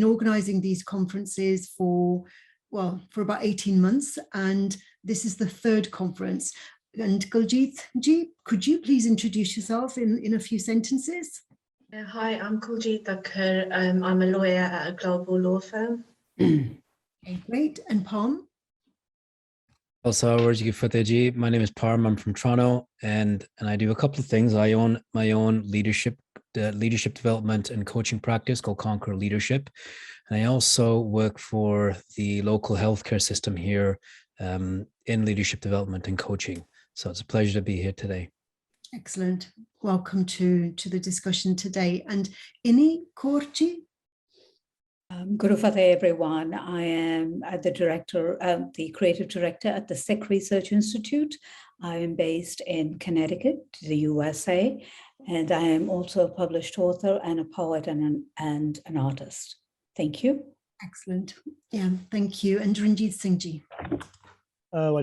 been organizing these conferences for about 18 months, and this is the third conference. And Kuljit ji, could you please introduce yourself in a few sentences? Hi, I'm Kuljit Thakkar. I'm a lawyer at a global law firm. Okay, great. And Palm? Also, my name is Parm. I'm from Toronto, and I do a couple of things. I own my own leadership development and coaching practice called Conquer Leadership, and I also work for the local healthcare system here in leadership development and coaching. So it's a pleasure to be here today. Excellent. Welcome to the discussion today. And Ini Korji? Guru Fateh, everyone. I am the creative director at the SEC Research Institute. I am based in Connecticut, the USA, and I am also a published author and a poet and an artist. Thank you. Excellent. Yeah, thank you. And Ranjit Singh ji. So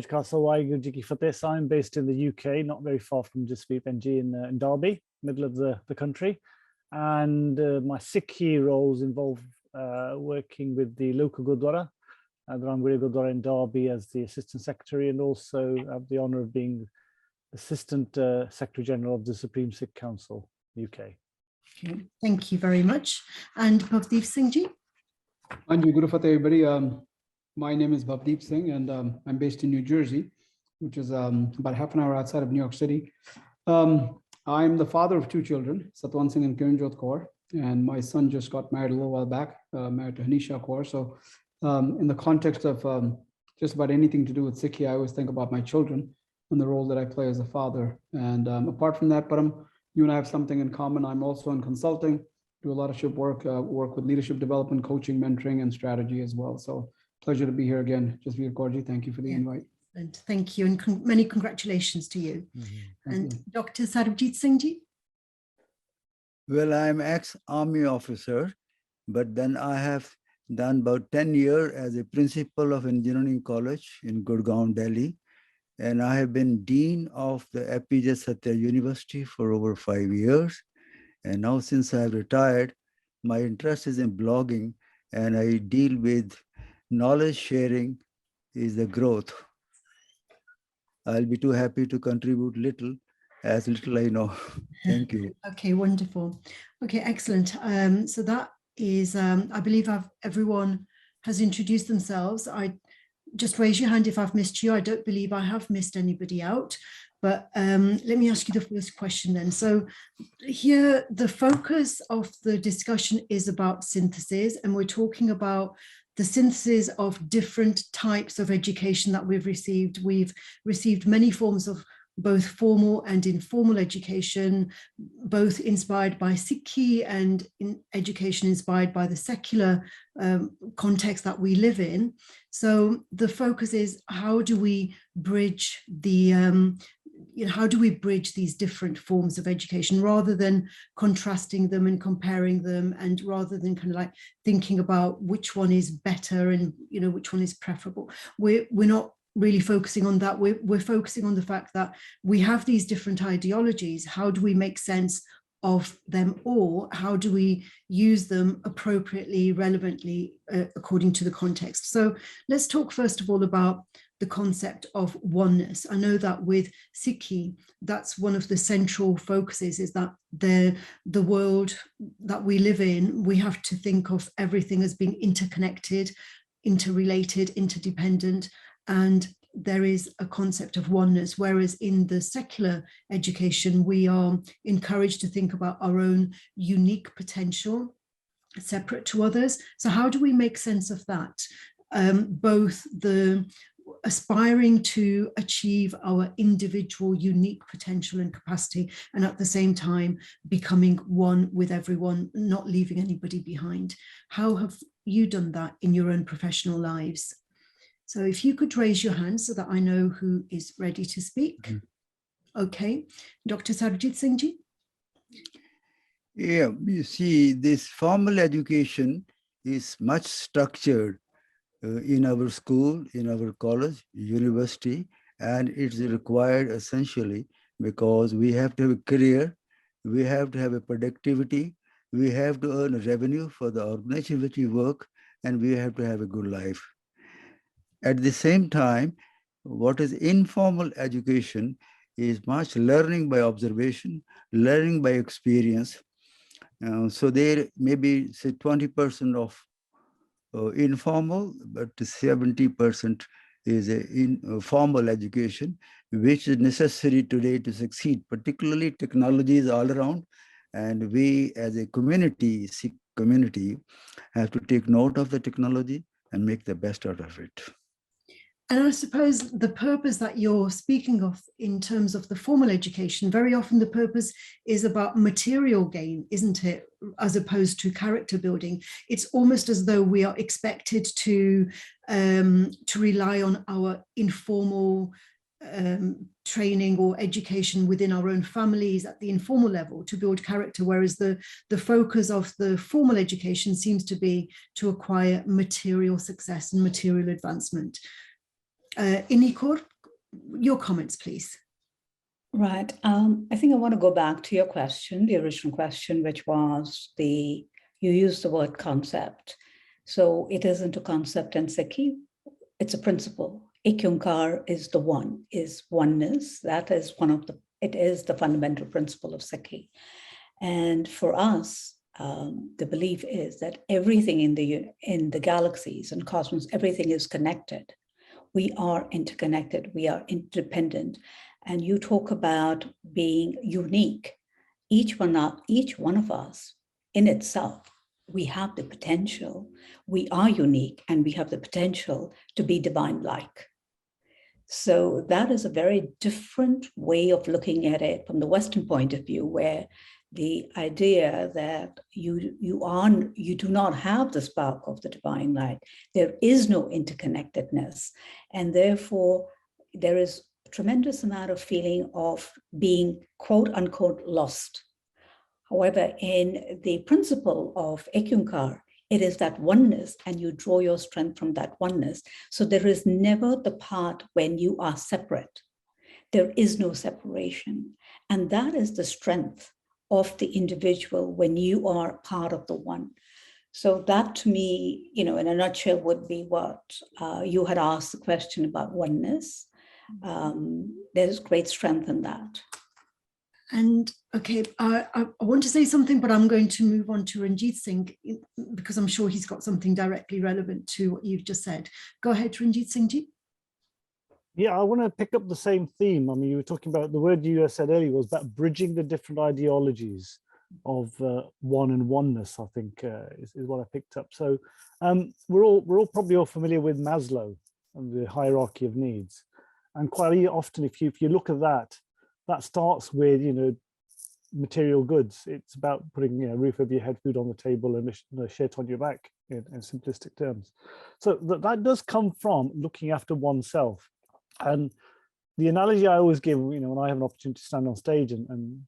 I'm based in the UK, not very far from Jaspreet NG in Derby, middle of the country. And my Sikhi roles involve working with the local Gurdwara, the Ramgiri Gurdwara in Derby as the Assistant Secretary, and also have the honour of being Assistant Secretary General of the Supreme Sikh Council, UK. Okay, thank you very much. And Bhavdeep Singh ji? Anju, Guru Fateh, everybody. My name is Bhavdeep Singh, and I'm based in New Jersey, which is about half an hour outside of New York City. I'm the father of two children, Satwan Singh and Kiranjot Kaur, and my son just got married a little while back, married to Hanisha Kaur. So in the context of just about anything to do with Sikhi, I always think about my children and the role that I play as a father. And apart from that, Param, you and I have something in common. I'm also in consulting, do a lot of work with leadership development, coaching, mentoring, and strategy as well. So pleasure to be here again. Jasveer Kaurji, thank you for the invite. And thank you, and many congratulations to you. And Dr. Sarbjit Singh ji? Well, I'm ex-army officer, but then I have done about 10 years as a principal of engineering college in Gurgaon, Delhi. And I have been dean of the APJ Satya University for over 5 years. And now since I have retired, my interest is in blogging, and I deal with knowledge sharing is the growth. I'll be too happy to contribute little I know. Thank you. Okay, wonderful. Okay, excellent. So that is, I believe everyone has introduced themselves. I just raise your hand if I've missed you. I don't believe I have missed anybody out. But let me ask you the first question then. So here, the focus of the discussion is about synthesis, and we're talking about the synthesis of different types of education that we've received. We've received many forms of both formal and informal education, both inspired by Sikhi and education inspired by the secular context that we live in. So the focus is, how do we bridge these different forms of education, rather than contrasting them and comparing them, and rather than kind of like thinking about which one is better and which one is preferable. We're not really focusing on that. We're focusing on the fact that we have these different ideologies. How do we make sense of them all? How do we use them appropriately, relevantly, according to the context? So let's talk first of all about the concept of oneness. I know that with Sikhi, that's one of the central focuses, is that the world that we live in, we have to think of everything as being interconnected, interrelated, interdependent, and there is a concept of oneness, whereas in the secular education, we are encouraged to think about our own unique potential, separate to others. So how do we make sense of that? Both the aspiring to achieve our individual unique potential and capacity, and at the same time becoming one with everyone, not leaving anybody behind. How have you done that in your own professional lives? So if you could raise your hand so that I know who is ready to speak. Okay, Dr. Sarbjit Singh ji. Yeah, you see, this formal education is much structured in our school, in our college, university, and it's required essentially because we have to have a career, we have to have a productivity, We have to earn a revenue for the organization which we work, and we have to have a good life. At the same time, what is informal education is much learning by observation, learning by experience. So there may be, say, 20% of informal, but 70% is a formal education, which is necessary today to succeed, particularly technologies all around. And we as a community, Sikh community, have to take note of the technology and make the best out of it. And I suppose the purpose that you're speaking of in terms of the formal education, very often the purpose is about material gain, isn't it? As opposed to character building. It's almost as though we are expected to rely on our informal training or education within our own families at the informal level to build character, whereas the focus of the formal education seems to be to acquire material success and material advancement. Inikor, your comments, please. Right. I think I want to go back to your question, the original question, which was you used the word concept. So it isn't a concept in Sikhi, it's a principle. Ek Onkar is the one, is oneness. That is it is the fundamental principle of Sikhi. And for us, the belief is that everything in the galaxies and cosmos, everything is connected. We are interconnected, we are interdependent. And you talk about being unique. Each one of us in itself, we have the potential. We are unique and we have the potential to be divine-like. So that is a very different way of looking at it from the Western point of view, where the idea that you do not have the spark of the divine light. There is no interconnectedness. And therefore, there is a tremendous amount of feeling of being, quote unquote, lost. However, in the principle of Ek Onkar, it is that oneness, and you draw your strength from that oneness. So there is never the part when you are separate. There is no separation. And that is the strength of the individual when you are part of the one. So that, to me, in a nutshell, would be what you had asked the question about oneness. There's great strength in that. And okay, I want to say something, but I'm going to move on to Ranjit Singh because I'm sure he's got something directly relevant to what you've just said. Go ahead, Ranjit Singh ji. Yeah, I want to pick up the same theme. I mean, you were talking about, the word you said earlier was about bridging the different ideologies of one and oneness, I think is what I picked up. So we're all probably all familiar with Maslow and the hierarchy of needs. And quite often, if you look at that starts with, material goods. It's about putting a roof over your head, food on the table, and a shirt on your back in simplistic terms. So that does come from looking after oneself. And the analogy I always give, when I have an opportunity to stand on stage and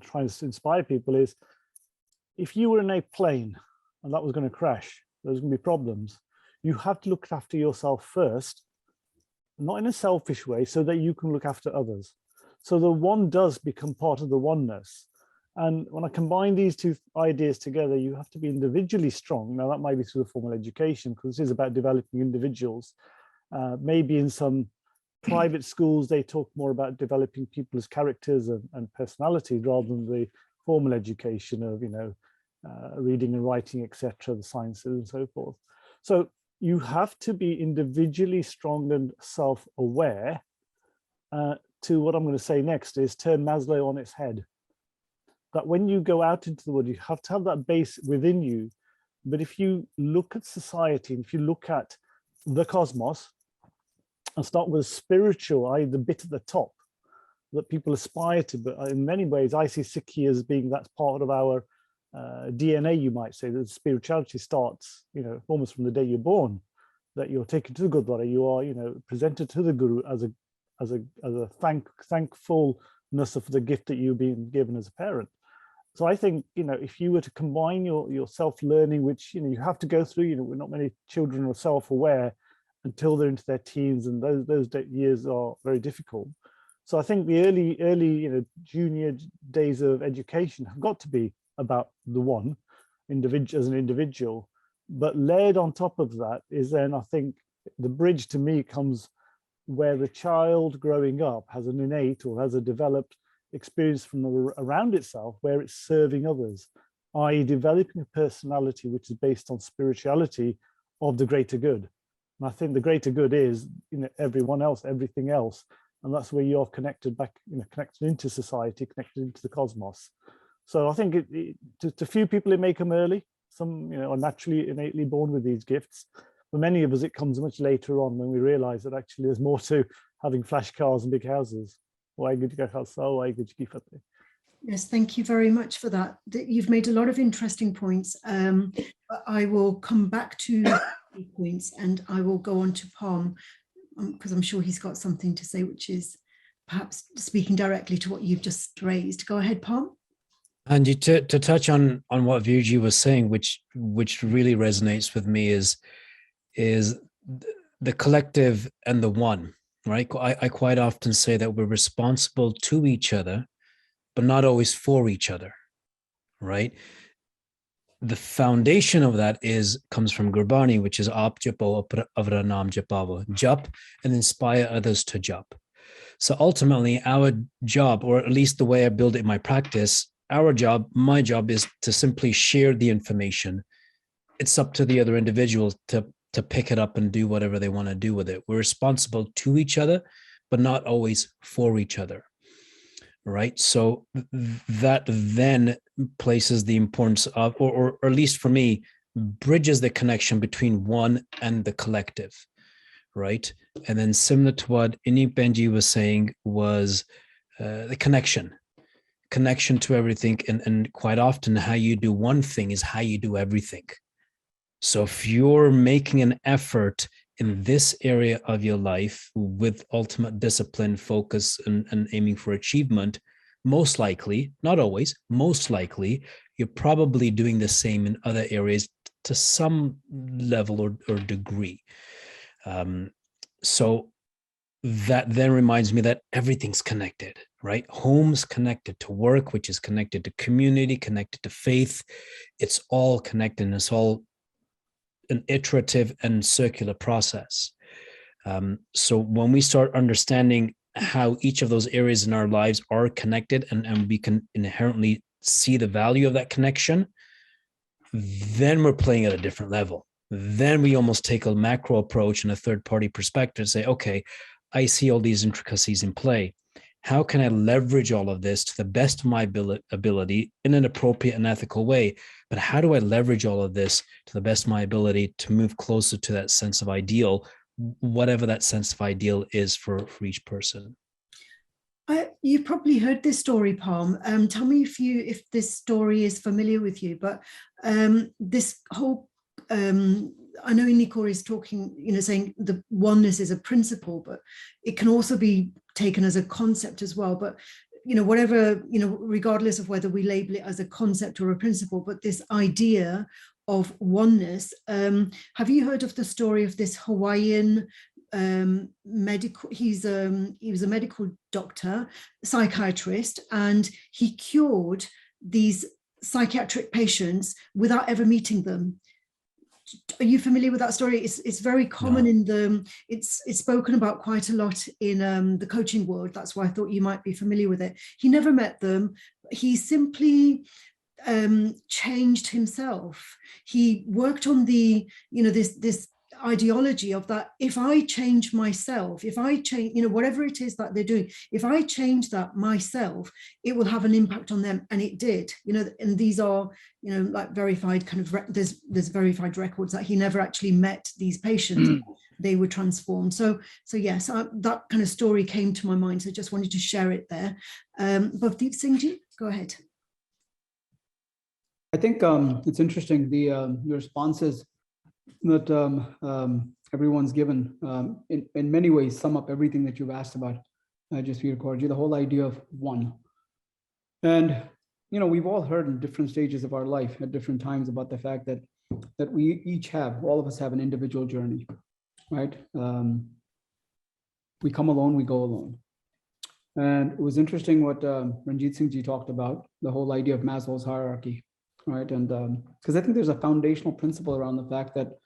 try to inspire people is, if you were in a plane and that was going to crash, there's going to be problems. You have to look after yourself first, not in a selfish way, so that you can look after others. So the one does become part of the oneness. And when I combine these two ideas together, you have to be individually strong. Now that might be through the formal education, because this is about developing individuals. Maybe in some private schools, they talk more about developing people's characters and personality rather than the formal education of, reading and writing, etc., the sciences and so forth. So you have to be individually strong and self-aware. To what I'm going to say next is turn Maslow on its head. That when you go out into the world, you have to have that base within you. But if you look at society, and if you look at the cosmos, and start with spiritual, i.e. the bit at the top that people aspire to, but in many ways, I see Sikhi as being that's part of our DNA, you might say, that spirituality starts, almost from the day you're born, that you're taken to the Gurdwara, you are, presented to the Guru as a thankfulness of the gift that you've been given as a parent. So I think, if you were to combine your self-learning, which, you have to go through, not many children are self-aware until they're into their teens, and those years are very difficult. So I think the early junior days of education have got to be about the one individual as an individual. But layered on top of that is then, I think, the bridge to me comes where the child growing up has an innate or has a developed experience from around itself where it's serving others, i.e. developing a personality which is based on spirituality of the greater good. And I think the greater good is, you know, everyone else, everything else. And that's where you're connected back, you know, connected into society, connected into the cosmos. So I think to few people, it may come early. Some, you know, are naturally innately born with these gifts. For many of us, it comes much later on when we realize that actually there's more to having flash cars and big houses. Yes, thank you very much for that. You've made a lot of interesting points. But I will come back to the points and I will go on to Palm because I'm sure he's got something to say, which is perhaps speaking directly to what you've just raised. Go ahead, Palm. And to touch on what Virji was saying, which really resonates with me, is the collective and the one, right? I quite often say that we're responsible to each other, but not always for each other, right? The foundation of that comes from Gurbani, which is Aap japo avra naam japavo, jap and inspire others to jap. So ultimately our job, or at least the way I build it in my practice, my job is to simply share the information. It's up to the other individuals to pick it up and do whatever they want to do with it. We're responsible to each other, but not always for each other, right? So that then places the importance of, or at least for me, bridges the connection between one and the collective, right? And then similar to what Inik Benji was saying was the connection to everything. And quite often how you do one thing is how you do everything. So if you're making an effort in this area of your life with ultimate discipline, focus, and aiming for achievement, most likely, not always, most likely, you're probably doing the same in other areas to some level or degree. So that then reminds me that everything's connected, right? Home's connected to work, which is connected to community, connected to faith. It's all connected, and it's all an iterative and circular process. So when we start understanding how each of those areas in our lives are connected, and we can inherently see the value of that connection, then we're playing at a different level. Then we almost take a macro approach and a third-party perspective and say, okay, I see all these intricacies in play. How can I leverage all of this to the best of my ability in an appropriate and ethical way? But how do I leverage all of this to the best of my ability to move closer to that sense of ideal, whatever that sense of ideal is for each person? You've probably heard this story, Palm. Tell me if this story is familiar with you, but this whole, I know Nikor is talking, saying the oneness is a principle, but it can also be taken as a concept as well. But, whatever, regardless of whether we label it as a concept or a principle, but this idea of oneness, have you heard of the story of this Hawaiian medical, he was a medical doctor, psychiatrist, and he cured these psychiatric patients without ever meeting them? Are you familiar with that story? It's very common in it's spoken about quite a lot in the coaching world. That's why I thought you might be familiar with it. He never met them. He simply changed himself. He worked on the, this ideology of that. If I change myself, if I change, whatever it is that they're doing, if I change that myself, it will have an impact on them. And it did, and these are, like verified kind of, there's verified records that he never actually met these patients. They were transformed. So yes, that kind of story came to my mind. So just wanted to share it there. Bhavdeep Singh ji, go ahead. I think it's interesting, the responses that everyone's given in many ways sum up everything that you've asked about, Jasveer Kaurji, the whole idea of one. And, we've all heard in different stages of our life at different times about the fact that we each have, all of us have an individual journey, right? We come alone, we go alone. And it was interesting what Ranjit Singh ji talked about, the whole idea of Maslow's hierarchy, right? And because I think there's a foundational principle around the fact that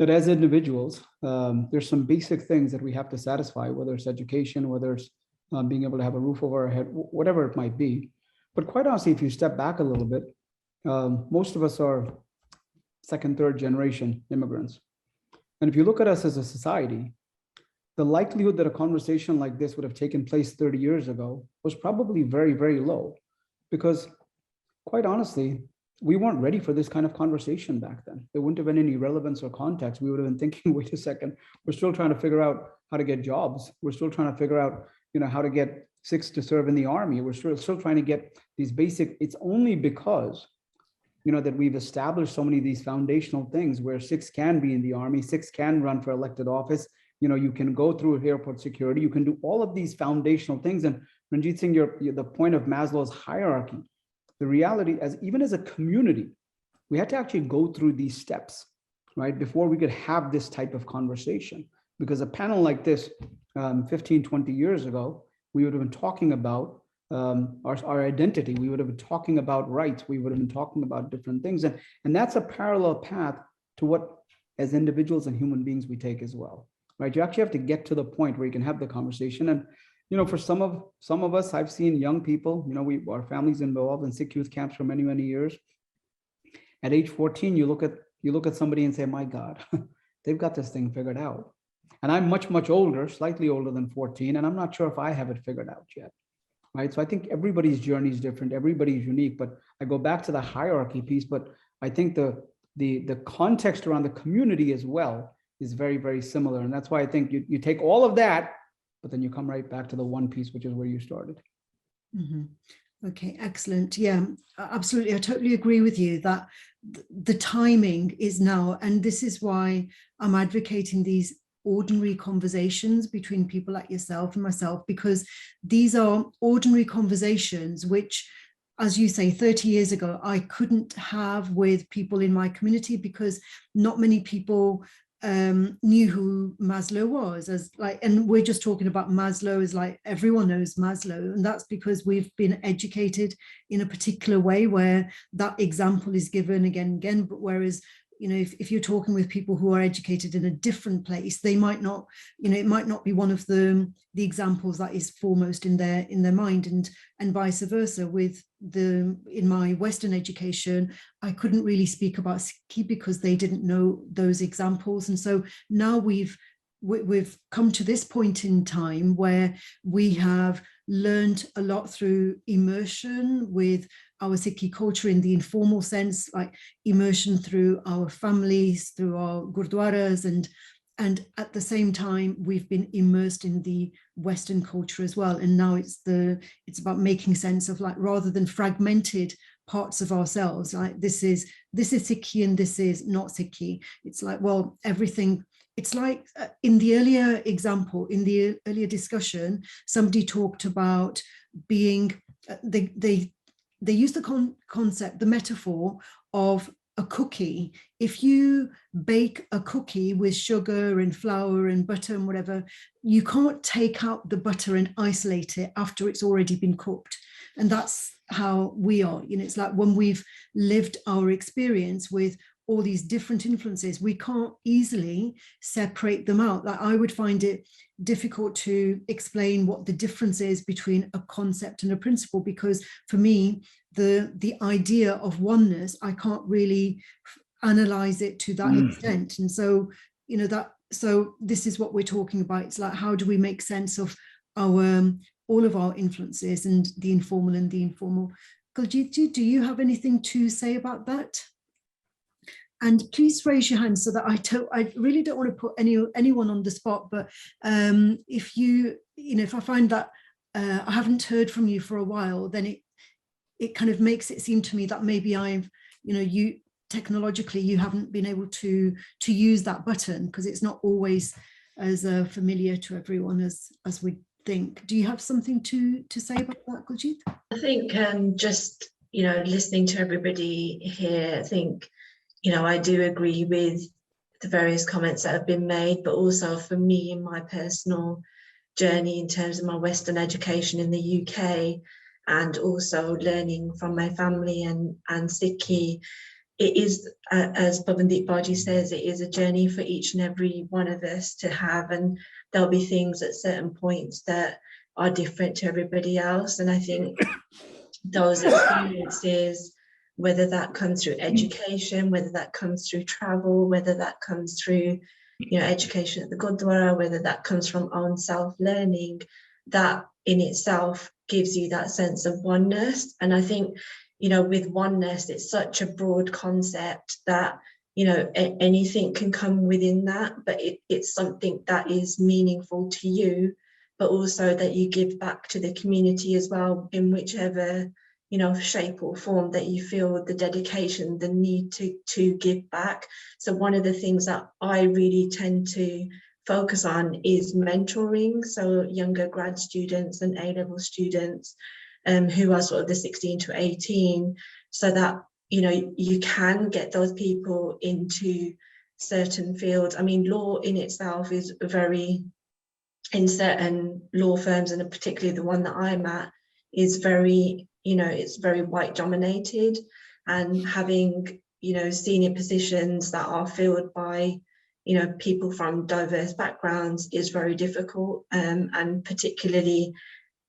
as individuals, there's some basic things that we have to satisfy, whether it's education, whether it's being able to have a roof over our head, whatever it might be. But quite honestly, if you step back a little bit, most of us are second, third generation immigrants. And if you look at us as a society, the likelihood that a conversation like this would have taken place 30 years ago was probably very, very low, because quite honestly, we weren't ready for this kind of conversation back then. There wouldn't have been any relevance or context. We would have been thinking, wait a second, we're still trying to figure out how to get jobs. We're still trying to figure out, how to get Sikhs to serve in the army. We're still trying to get these basic, it's only because, that we've established so many of these foundational things where Sikhs can be in the army, Sikhs can run for elected office. You can go through airport security. You can do all of these foundational things. And Ranjit Singh, the point of Maslow's hierarchy, the reality even as a community, we had to actually go through these steps, right? Before we could have this type of conversation. Because a panel like this 15, 20 years ago, we would have been talking about our identity. We would have been talking about rights. We would have been talking about different things. And that's a parallel path to what, as individuals and human beings, we take as well, right? You actually have to get to the point where you can have the conversation. And, for some of us, I've seen young people, our families involved in Sikh youth camps for many, many years. At age 14, you look at somebody and say, my God, they've got this thing figured out. And I'm much, much older, slightly older than 14, and I'm not sure if I have it figured out yet, right? So I think everybody's journey is different, everybody's unique, but I go back to the hierarchy piece, but I think the context around the community as well is very, very similar. And that's why I think you take all of that, but then you come right back to the one piece, which is where you started. Mm-hmm. Okay, excellent. Yeah, absolutely. I totally agree with you that the timing is now, and this is why I'm advocating these ordinary conversations between people like yourself and myself, because these are ordinary conversations which, as you say, 30 years ago, I couldn't have with people in my community because not many people knew who Maslow was, and we're just talking about Maslow as like everyone knows Maslow, and that's because we've been educated in a particular way where that example is given again and again. But whereas, if you're talking with people who are educated in a different place, they might not, it might not be one of the examples that is foremost in their mind, and vice versa. In my Western education, I couldn't really speak about Sikhi because they didn't know those examples. And so now we've come to this point in time where we have learned a lot through immersion with our Sikhi culture in the informal sense, like immersion through our families, through our gurdwaras, and at the same time we've been immersed in the Western culture as well. And now it's about making sense of, like, rather than fragmented parts of ourselves, like this is Sikhi and this is not Sikhi. It's like, well, everything. It's like in the earlier example, in the earlier discussion, somebody talked about being, they used the concept, the metaphor of a cookie. If you bake a cookie with sugar and flour and butter and whatever, you can't take out the butter and isolate it after it's already been cooked. And that's how we are. It's like when we've lived our experience with all these different influences, we can't easily separate them out. Like, I would find it difficult to explain what the difference is between a concept and a principle, because for me, the idea of oneness, I can't really analyze it to that extent. And so, so this is what we're talking about. It's like, how do we make sense of all of our influences and the informal and the informal? Kuljit, do you have anything to say about that? And please raise your hand so that I really don't want to put anyone on the spot, but if I find that I haven't heard from you for a while, then it kind of makes it seem to me that maybe you technologically, you haven't been able to use that button because it's not always as familiar to everyone as we think. Do you have something to say about that, Kuljit? I think just, listening to everybody here, I think, I do agree with the various comments that have been made, but also for me in my personal journey in terms of my Western education in the UK and also learning from my family and Sikhi. It is, as Bhavandeep Baji says, it is a journey for each and every one of us to have, and there'll be things at certain points that are different to everybody else. And I think those experiences, whether that comes through education, whether that comes through travel, whether that comes through, you know, education at the Gurdwara, whether that comes from own self-learning, that in itself gives you that sense of oneness. And I think, you know, with oneness, it's such a broad concept that, you know, anything can come within that, but it's something that is meaningful to you, but also that you give back to the community as well, in whichever, you know, shape or form that you feel the dedication, the need to give back. So one of the things that I really tend to focus on is mentoring. So younger grad students and A-level students who are sort of the 16 to 18, so that, you know, you can get those people into certain fields. I mean, law in itself is very, in certain law firms, and particularly the one that I'm at, is very, you know, it's very white dominated, and having, you know, senior positions that are filled by, you know, people from diverse backgrounds is very difficult, and particularly,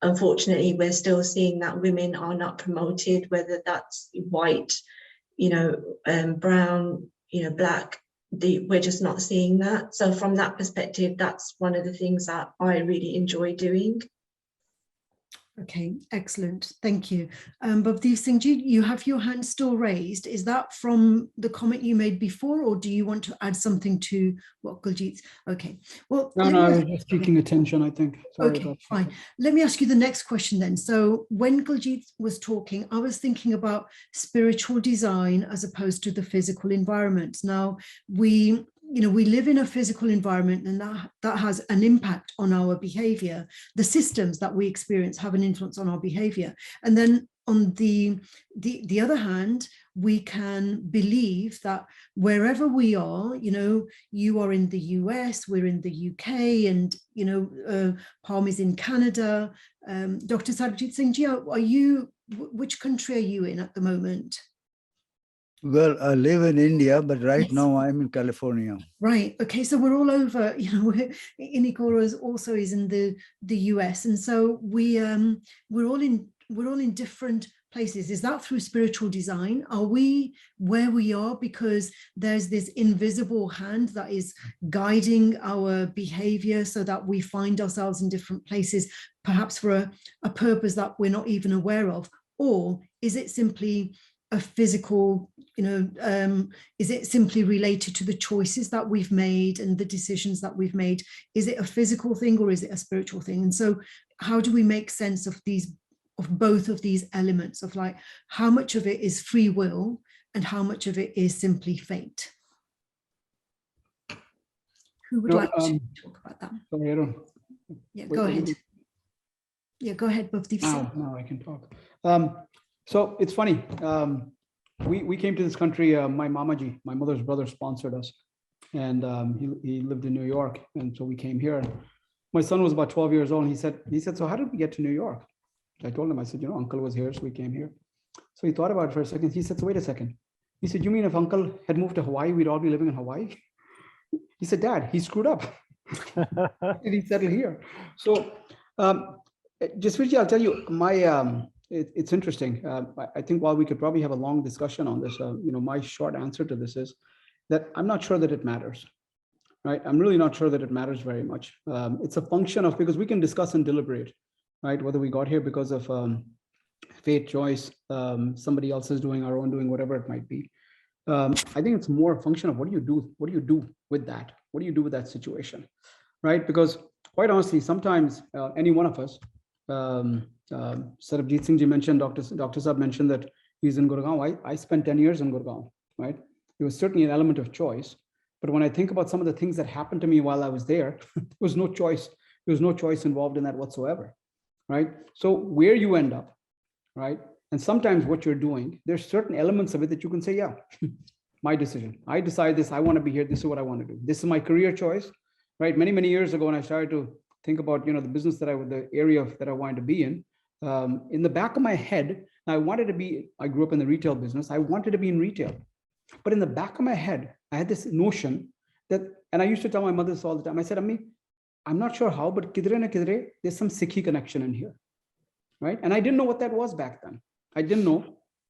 unfortunately, we're still seeing that women are not promoted, whether that's white, you know, brown, you know, black. We're just not seeing that. So from that perspective, that's one of the things that I really enjoy doing. Okay, excellent. Thank you. Bhavdeep Singh Ji, you have your hand still raised. Is that from the comment you made before, or do you want to add something to what Guljeet's? Okay, well, No, I was just seeking attention, I think. Sorry okay, fine. Let me ask you the next question then. So when Guljeet was talking, I was thinking about spiritual design as opposed to the physical environment. Now, we live in a physical environment, and that has an impact on our behavior. The systems that we experience have an influence on our behavior. And then on the other hand, we can believe that wherever we are, you know, you are in the US, we're in the UK, and, you know, Palm is in Canada. Dr. Sarbjeet Singh Ji, which country are you in at the moment? Well, I live in India, but right now I'm in California. Right. Okay. So we're all over. You know, Inigora also is in the US, and so we're all in different places. Is that through spiritual design? Are we where we are because there's this invisible hand that is guiding our behavior, so that we find ourselves in different places, perhaps for a purpose that we're not even aware of? Or is it simply a physical, you know, is it simply related to the choices that we've made and the decisions that we've made? Is it a physical thing, or is it a spiritual thing? And so how do we make sense of both of these elements, of like how much of it is free will and how much of it is simply fate? Who would like to talk about that? Sorry, I don't. Yeah, go ahead. Yeah, go ahead, Bhavdeep Singh. Now I can talk. So it's funny. We came to this country. My Mamaji, my mother's brother, sponsored us, and he lived in New York, and so we came here. My son was about 12 years old, and he said, so how did we get to New York? I told him, I said, you know, Uncle was here, so we came here. So he thought about it for a second. He said, so wait a second. He said, you mean if Uncle had moved to Hawaii, we'd all be living in Hawaii? He said, Dad, he screwed up. Did he settle here? So Jaspreet, I'll tell you, it's interesting. I think while we could probably have a long discussion on this, you know, my short answer to this is that I'm not sure that it matters, right? I'm really not sure that it matters very much. It's a function of, because we can discuss and deliberate, right? Whether we got here because of fate, choice, somebody else is doing, our own doing, whatever it might be. I think it's more a function of what do you do? What do you do with that? What do you do with that situation, right? Because quite honestly, sometimes any one of us, Sarbjeet Singh Ji mentioned, Dr. Saab mentioned that he's in Gurgaon. I spent 10 years in Gurgaon, right? It was certainly an element of choice. But when I think about some of the things that happened to me while I was there, there was no choice. There was no choice involved in that whatsoever, right? So where you end up, right? And sometimes what you're doing, there's certain elements of it that you can say, yeah, my decision. I decide this, I want to be here. This is what I want to do. This is my career choice, right? Many, many years ago, when I started to think about, you know, the business that the area that I wanted to be in, in the back of my head, I grew up in the retail business. I wanted to be in retail. But in the back of my head, I had this notion that, and I used to tell my mother this all the time. I said, Ammi, I'm not sure how, but kidre na kidre, there's some Sikhi connection in here, right? And I didn't know what that was back then. I didn't know.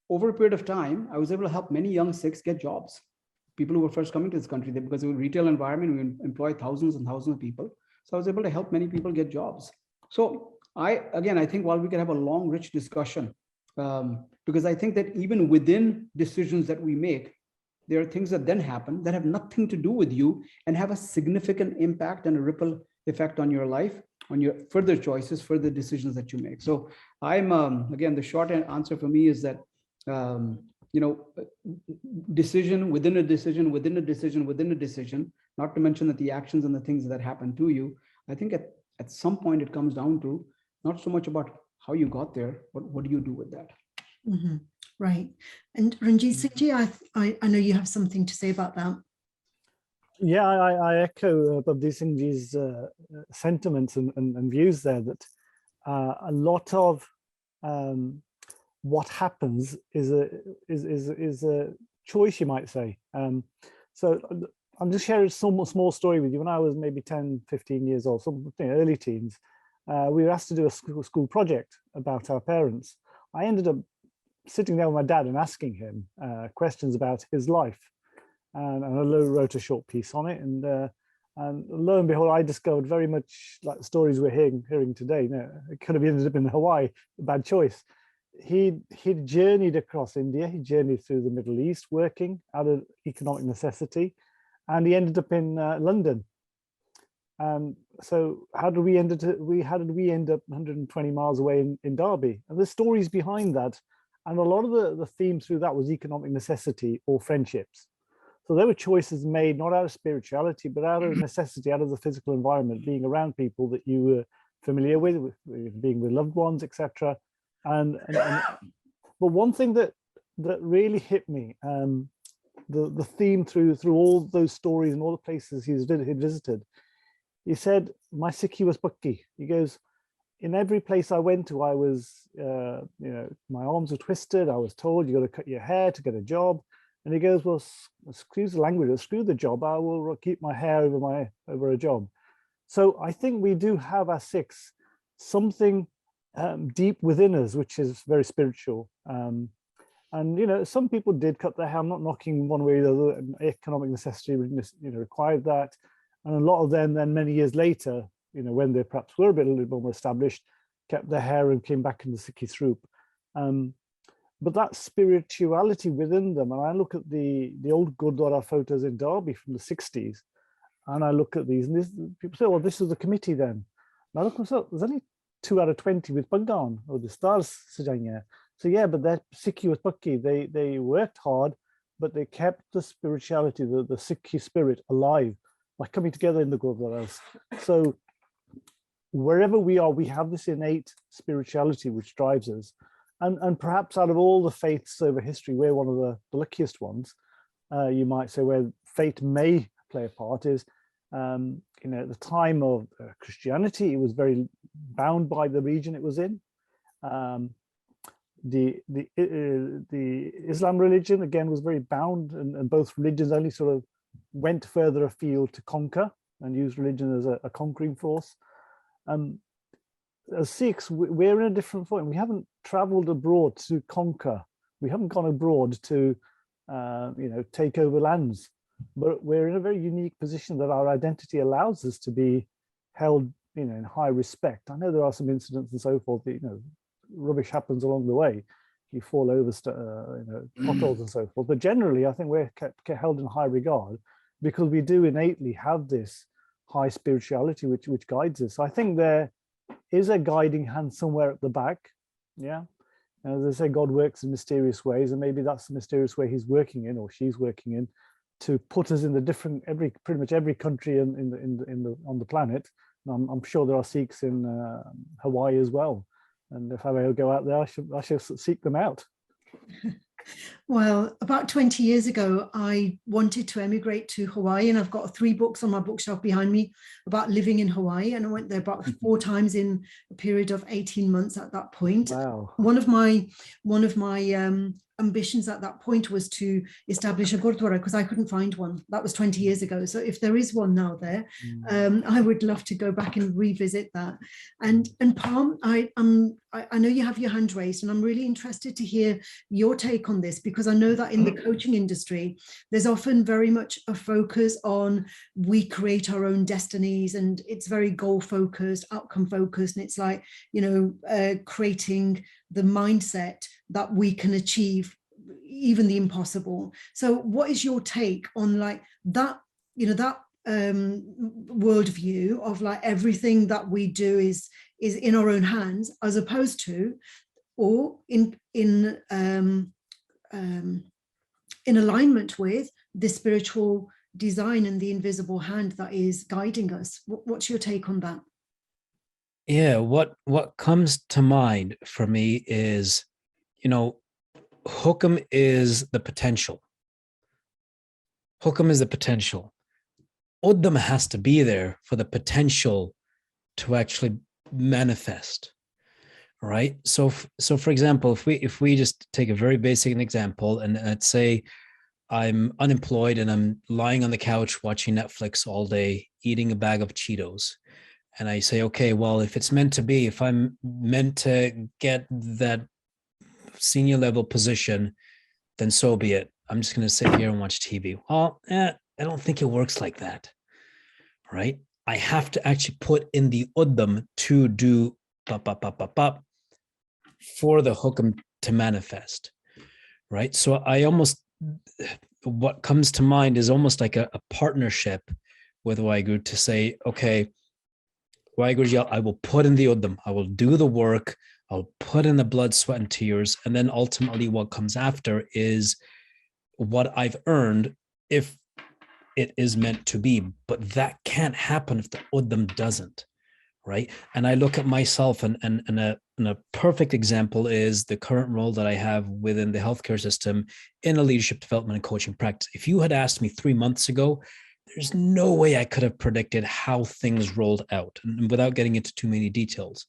Over a period of time, I was able to help many young Sikhs get jobs. People who were first coming to this country, because it was a retail environment, we employ thousands and thousands of people. So I was able to help many people get jobs. So I think while we can have a long, rich discussion, because I think that even within decisions that we make, there are things that then happen that have nothing to do with you and have a significant impact and a ripple effect on your life, on your further choices, further decisions that you make. So I'm, again, the short answer for me is that, decision within a decision, within a decision, within a decision, not to mention that the actions and the things that happen to you, I think at some point it comes down to not so much about how you got there, but what do you do with that? Mm-hmm. Right. And Ranjit Singh ji, I know you have something to say about that. Yeah, I echo Babdeep Singh ji's sentiments and views there, that a lot of what happens is a choice, you might say. So I'm just sharing a small story with you. When I was maybe 10, 15 years old, early teens, we were asked to do a school project about our parents. I ended up sitting there with my dad and asking him questions about his life. And I wrote a short piece on it. And lo and behold, I discovered very much like the stories we're hearing today. It could have ended up in Hawaii, a bad choice. He'd journeyed across India. He journeyed through the Middle East, working out of economic necessity. And he ended up in London. So how did we end up 120 miles away in Derby? And there's stories behind that. And a lot of the theme through that was economic necessity or friendships. So there were choices made not out of spirituality, but out of necessity, out of the physical environment, being around people that you were familiar with being with loved ones, etc. But one thing that really hit me, the theme through all those stories and all the places he'd visited, he said, my Sikhi was pakki. He goes, in every place I went to, I was, my arms were twisted. I was told you got to cut your hair to get a job. And he goes, well, excuse the language, screw the job. I will keep my hair over a job. So I think we do have as Sikhs something deep within us, which is very spiritual. And some people did cut their hair. I'm not knocking one way or the other. Economic necessity, required that. And a lot of them, then many years later, when they perhaps were a little bit more established, kept their hair and came back in the Sikhi troop. But that spirituality within them, and I look at the old Gurdwara photos in Derby from the 60s, and I look at these, and people say, well, this is the committee then. And I look myself, there's only 2 out of 20 with Paggan or the stars sajaiyan. So yeah, but that Sikhi was Pakki. They worked hard, but they kept the spirituality, the Sikhi spirit alive by coming together in the Gurdwaras. So wherever we are, we have this innate spirituality which drives us. And perhaps out of all the faiths over history, we're one of the luckiest ones, you might say, where fate may play a part is, at the time of Christianity, it was very bound by the region it was in. The Islam religion, again, was very bound, and both religions only sort of went further afield to conquer and use religion as a conquering force. As Sikhs, we're in a different point. We haven't traveled abroad to conquer. We haven't gone abroad to, take over lands. But we're in a very unique position that our identity allows us to be held, in high respect. I know there are some incidents and so forth. Rubbish happens along the way. You fall over, potholes and so forth. But generally, I think we're kept held in high regard because we do innately have this high spirituality which guides us. I think there is a guiding hand somewhere at the back. Yeah. As I say, God works in mysterious ways, and maybe that's the mysterious way he's working in, or she's working in, to put us in the pretty much every country on the planet. And I'm sure there are Sikhs in Hawaii as well. And if I ever go out there, I shall seek them out. Well, about 20 years ago, I wanted to emigrate to Hawaii, and I've got 3 books on my bookshelf behind me about living in Hawaii. And I went there about 4 times in a period of 18 months at that point. Wow. One of my ambitions at that point was to establish a gurdwara, because I couldn't find one. That was 20 years ago. So if there is one now there, I would love to go back and revisit that. And Palm, I know you have your hand raised, and I'm really interested to hear your take on this, because I know that in the coaching industry, there's often very much a focus on we create our own destinies, and it's very goal focused, outcome focused. And it's like, creating the mindset that we can achieve even the impossible. So what is your take on like that, that worldview of like everything that we do is in our own hands, as opposed to, or in alignment with the spiritual design and the invisible hand that is guiding us? What's your take on that? Yeah, what comes to mind for me is, Hukam is the potential. Hukam is the potential. Uddam has to be there for the potential to actually manifest, right? So for example, if we just take a very basic example, and let's say I'm unemployed and I'm lying on the couch watching Netflix all day, eating a bag of Cheetos. And I say, okay, well, if it's meant to be, if I'm meant to get that senior level position, then so be it. I'm just going to sit here and watch TV. Well, I don't think it works like that, right? I have to actually put in the uddam to do for the hukam to manifest, right? So what comes to mind is almost like a partnership with Waheguru to say, okay, Waheguru, I will put in the uddam, I will do the work, I'll put in the blood, sweat, and tears, and then ultimately what comes after is what I've earned if it is meant to be. But that can't happen if the uddam doesn't, right? And I look at myself, and a perfect example is the current role that I have within the healthcare system in a leadership development and coaching practice. If you had asked me 3 months ago, there's no way I could have predicted how things rolled out, and without getting into too many details.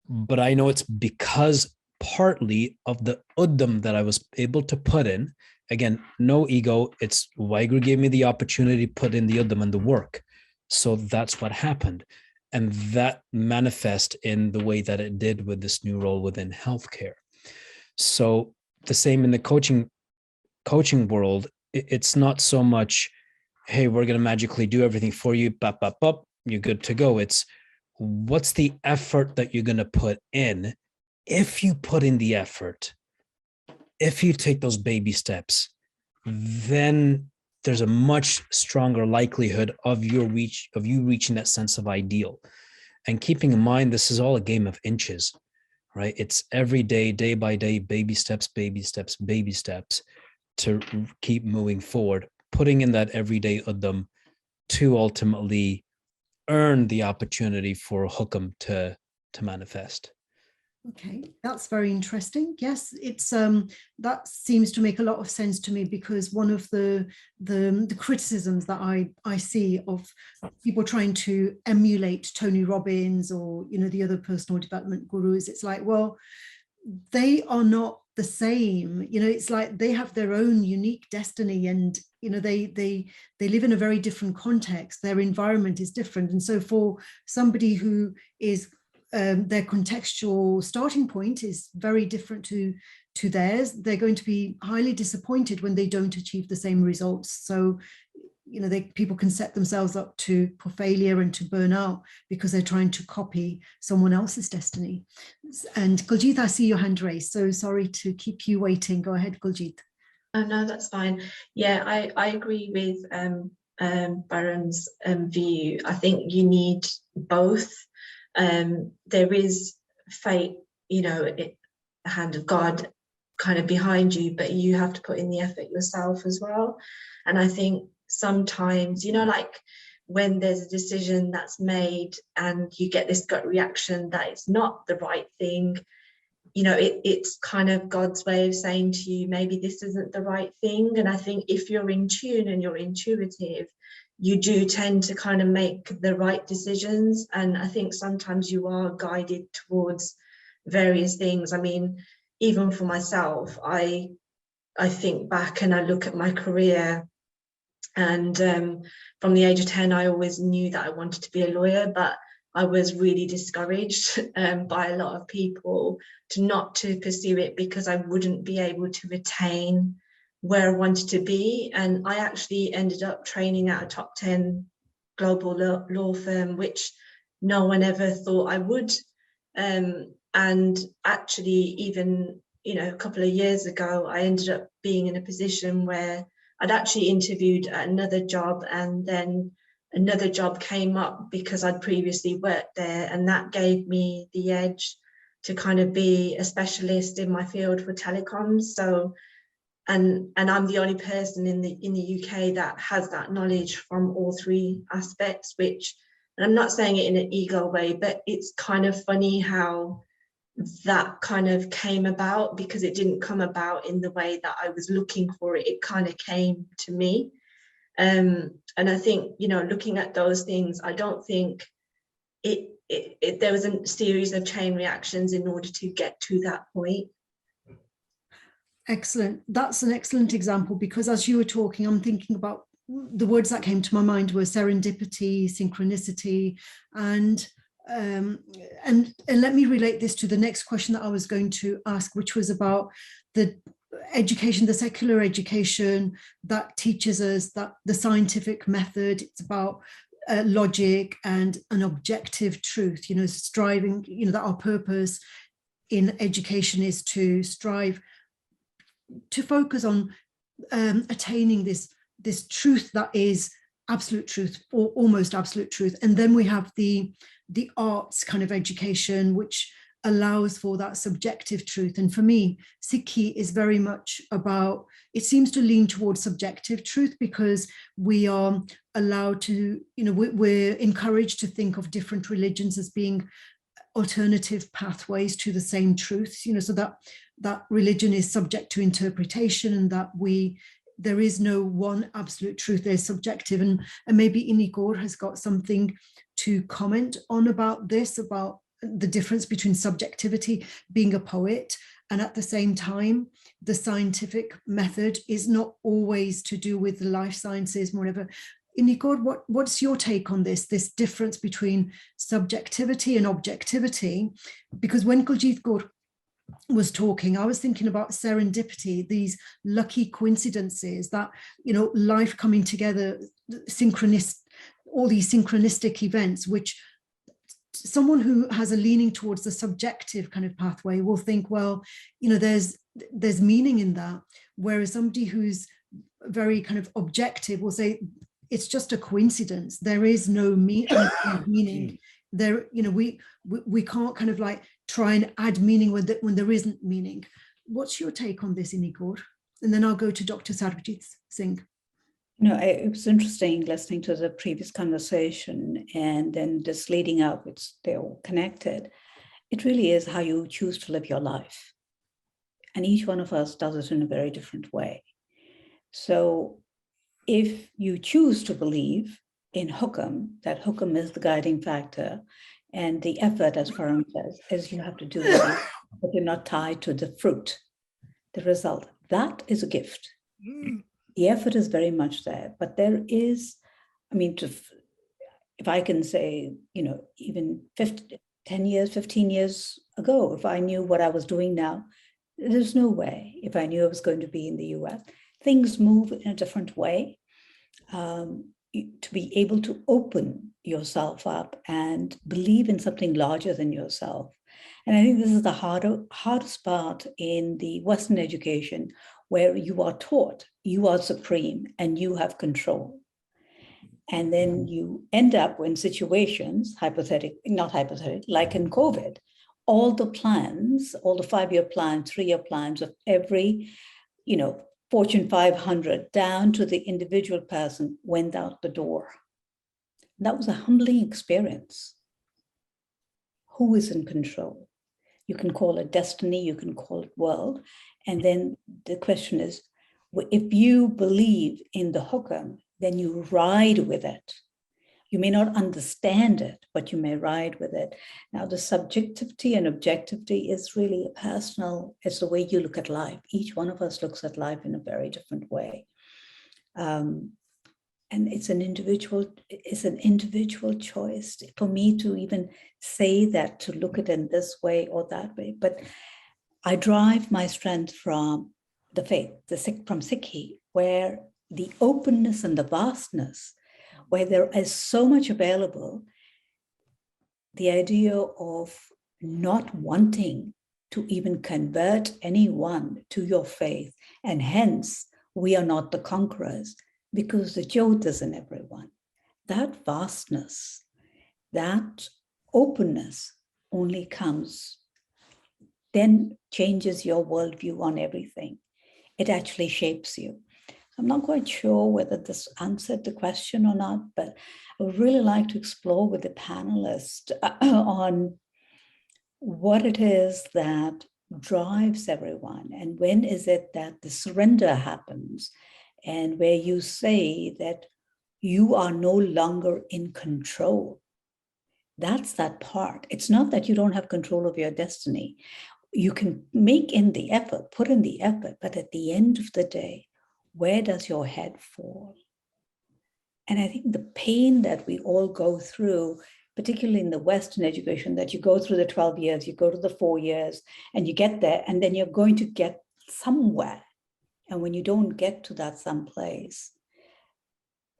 But I know it's because partly of the uddam that I was able to put in. Again, no ego. It's Waheguru gave me the opportunity to put in the uddam and the work. So that's what happened. And that manifests in the way that it did with this new role within healthcare. So the same in the coaching world. It's not so much, hey, we're going to magically do everything for you, you're good to go. It's what's the effort that you're going to put in. If you put in the effort, if you take those baby steps, then there's a much stronger likelihood of you reaching that sense of ideal. And keeping in mind, this is all a game of inches, right? It's every day, day by day, baby steps, to keep moving forward, putting in that everyday uddam to ultimately earn the opportunity for hukam to manifest. Okay, that's very interesting. Yes, it's that seems to make a lot of sense to me, because one of the criticisms that I see of people trying to emulate Tony Robbins or the other personal development gurus, it's like, well, they are not the same. It's like they have their own unique destiny, and they live in a very different context. Their environment is different, and so for somebody who is their contextual starting point is very different to theirs, they're going to be highly disappointed when they don't achieve the same results. So people can set themselves up for failure and to burn out because they're trying to copy someone else's destiny. And Guljeet, I see your hand raised, so sorry to keep you waiting. Go ahead, Guljeet. Oh, no, that's fine. Yeah, I agree with Baron's view. I think you need both. There is fate, the hand of God kind of behind you, but you have to put in the effort yourself as well. And I think sometimes, like when there's a decision that's made and you get this gut reaction that it's not the right thing, you know, it's kind of God's way of saying to you, maybe this isn't the right thing. And I think if you're in tune and you're intuitive, you do tend to kind of make the right decisions. And I think sometimes you are guided towards various things. I mean, even for myself, I think back and I look at my career, and from the age of 10, I always knew that I wanted to be a lawyer, but I was really discouraged by a lot of people not to pursue it because I wouldn't be able to retain where I wanted to be. And I actually ended up training at a top 10 global law firm, which no one ever thought I would. And actually, even, you know, a couple of years ago, I ended up being in a position where I'd actually interviewed at another job, and then another job came up because I'd previously worked there, and that gave me the edge to kind of be a specialist in my field for telecoms. So, and I'm the only person in the UK that has that knowledge from all three aspects, which, and I'm not saying it in an ego way, but it's kind of funny how that kind of came about, because it didn't come about in the way that I was looking for it. It kind of came to me. And I think, you know, looking at those things, I don't think there was a series of chain reactions in order to get to that point. Excellent. That's an excellent example, because as you were talking, I'm thinking about the words that came to my mind were serendipity, synchronicity, and let me relate this to the next question that I was going to ask, which was about the education, the secular education that teaches us that the scientific method, it's about logic and an objective truth, you know, striving, you know, that our purpose in education is to strive to focus on attaining this truth that is absolute truth, or almost absolute truth. And then we have the arts kind of education, which allows for that subjective truth. And for me, Sikhi is very much about, it seems to lean towards subjective truth, because we are allowed to, you know, we're encouraged to think of different religions as being alternative pathways to the same truths, you know, so that religion is subject to interpretation, and that there is no one absolute truth, there's subjective. And maybe Inigor has got something to comment on about this, about the difference between subjectivity, being a poet, and at the same time, the scientific method is not always to do with the life sciences, whatever. Inigor, what's your take on this difference between subjectivity and objectivity? Because when Kuljit Kaur was talking, I was thinking about serendipity, these lucky coincidences that, you know, life coming together, all these synchronistic events, which someone who has a leaning towards the subjective kind of pathway will think, well, you know, there's meaning in that. Whereas somebody who's very kind of objective will say, it's just a coincidence. There is no meaning. There, you know, we can't kind of like try and add meaning when there isn't meaning. What's your take on this, Inigor? And then I'll go to Dr. Sarabjit Singh. No, it was interesting listening to the previous conversation, and then just leading up, they're all connected. It really is how you choose to live your life. And each one of us does it in a very different way. So if you choose to believe in hukam, that hukam is the guiding factor, and the effort, as Param says, is you have to do it, but you're not tied to the fruit, the result. That is a gift. The effort is very much there, but there is, I mean, if I can say, you know, even 10 years, 15 years ago, if I knew what I was doing now, there's no way. If I knew I was going to be in the US, things move in a different way. To be able to open yourself up and believe in something larger than yourself. And I think this is the hardest part in the Western education, where you are taught you are supreme and you have control. And then you end up in situations, not hypothetical, like in COVID, all the plans, all the 5-year plans, 3-year plans of every, you know, Fortune 500 down to the individual person went out the door. That was a humbling experience. Who is in control? You can call it destiny, you can call it world. And then the question is, if you believe in the hukam, then you ride with it. You may not understand it, but you may ride with it. Now, the subjectivity and objectivity is really personal. It's the way you look at life. Each one of us looks at life in a very different way. And it's an individual choice for me to even say that, to look at it in this way or that way. But I derive my strength from the faith, from Sikhi, where the openness and the vastness, where there is so much available, the idea of not wanting to even convert anyone to your faith, and hence we are not the conquerors, because the Jyot is in everyone. That vastness, that openness only comes, then changes your worldview on everything. It actually shapes you. I'm not quite sure whether this answered the question or not, but I would really like to explore with the panelists on what it is that drives everyone, and when is it that the surrender happens, and where you say that you are no longer in control. That's that part. It's not that you don't have control of your destiny. You can make in the effort, put in the effort, but at the end of the day, where does your head fall? And I think the pain that we all go through, particularly in the Western education, that you go through the 12 years, you go to the 4 years, and you get there, and then you're going to get somewhere. And when you don't get to that someplace,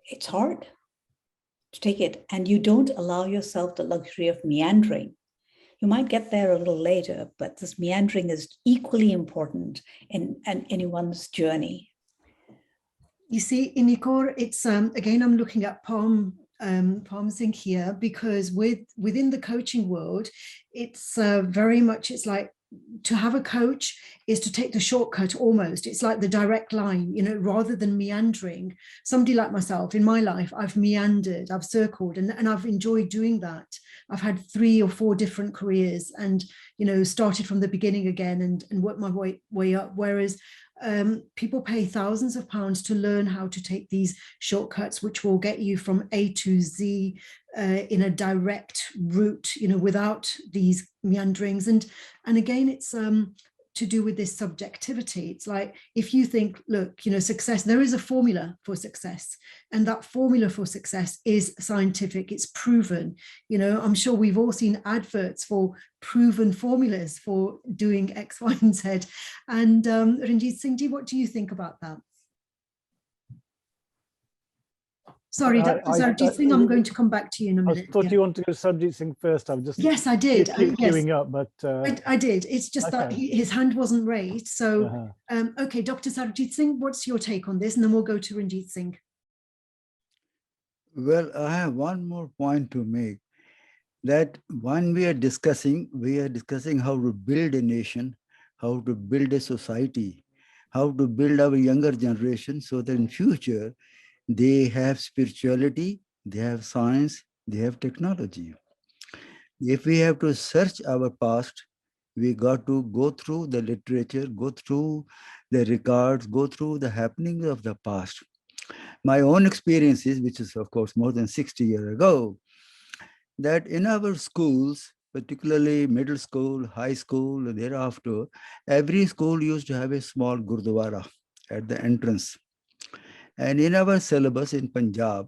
it's hard to take it. And you don't allow yourself the luxury of meandering. You might get there a little later, but this meandering is equally important in anyone's journey. You see, in Nikor, it's again, I'm looking at Parm Singh here, because within the coaching world, it's very much, it's like, to have a coach is to take the shortcut almost. It's like the direct line, you know, rather than meandering. Somebody like myself, in my life, I've meandered, I've circled, and I've enjoyed doing that. I've had 3 or 4 different careers, and, you know, started from the beginning again and worked my way up. Whereas people pay thousands of pounds to learn how to take these shortcuts, which will get you from A to Z in a direct route, you know, without these meanderings. And again, it's to do with this subjectivity. It's like, if you think, look, you know, success, there is a formula for success, and that formula for success is scientific, it's proven. You know, I'm sure we've all seen adverts for proven formulas for doing X, Y, and Z. And Ranjit Singh Ji, what do you think about that? Sorry, Dr. Sarabjit Singh, I'm going to come back to you in a minute. I thought you wanted to go to Sarabjit Singh first. I'm just yes, I did. queuing up, but I did. It's just okay. that his hand wasn't raised. So, okay, Dr. Sarabjit Singh, what's your take on this? And then we'll go to Ranjit Singh. Well, I have one more point to make. That when we are discussing how to build a nation, how to build a society, how to build our younger generation so that in future they have spirituality, they have science, they have technology. If we have to search our past, we got to go through the literature, go through the records, go through the happenings of the past. My own experiences, which is of course more than 60 years ago, that in our schools, particularly middle school, high school, and thereafter, every school used to have a small Gurdwara at the entrance. And in our syllabus in Punjab,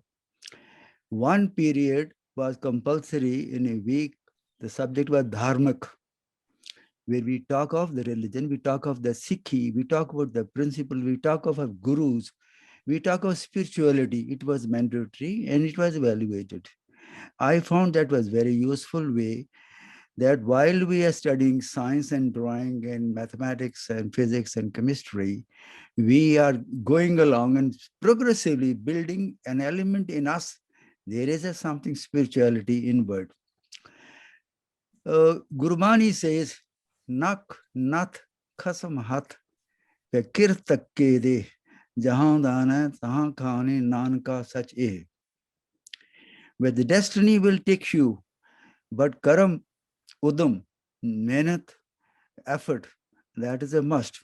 one period was compulsory in a week. The subject was Dharmak, where we talk of the religion, we talk of the Sikhi, we talk about the principle, we talk of our gurus, we talk of spirituality. It was mandatory and it was evaluated. I found that was very useful way that while we are studying science and drawing and mathematics and physics and chemistry, we are going along and progressively building an element in us. There is something spirituality inward. Gurmani says, Nak, Nath, Khasam Hath, Pekir Takke De, Jahan Dana, Tahan Khane, Nanka Sach E. Where the destiny will take you, but Karam, Udam, Mehnat, effort. That is a must.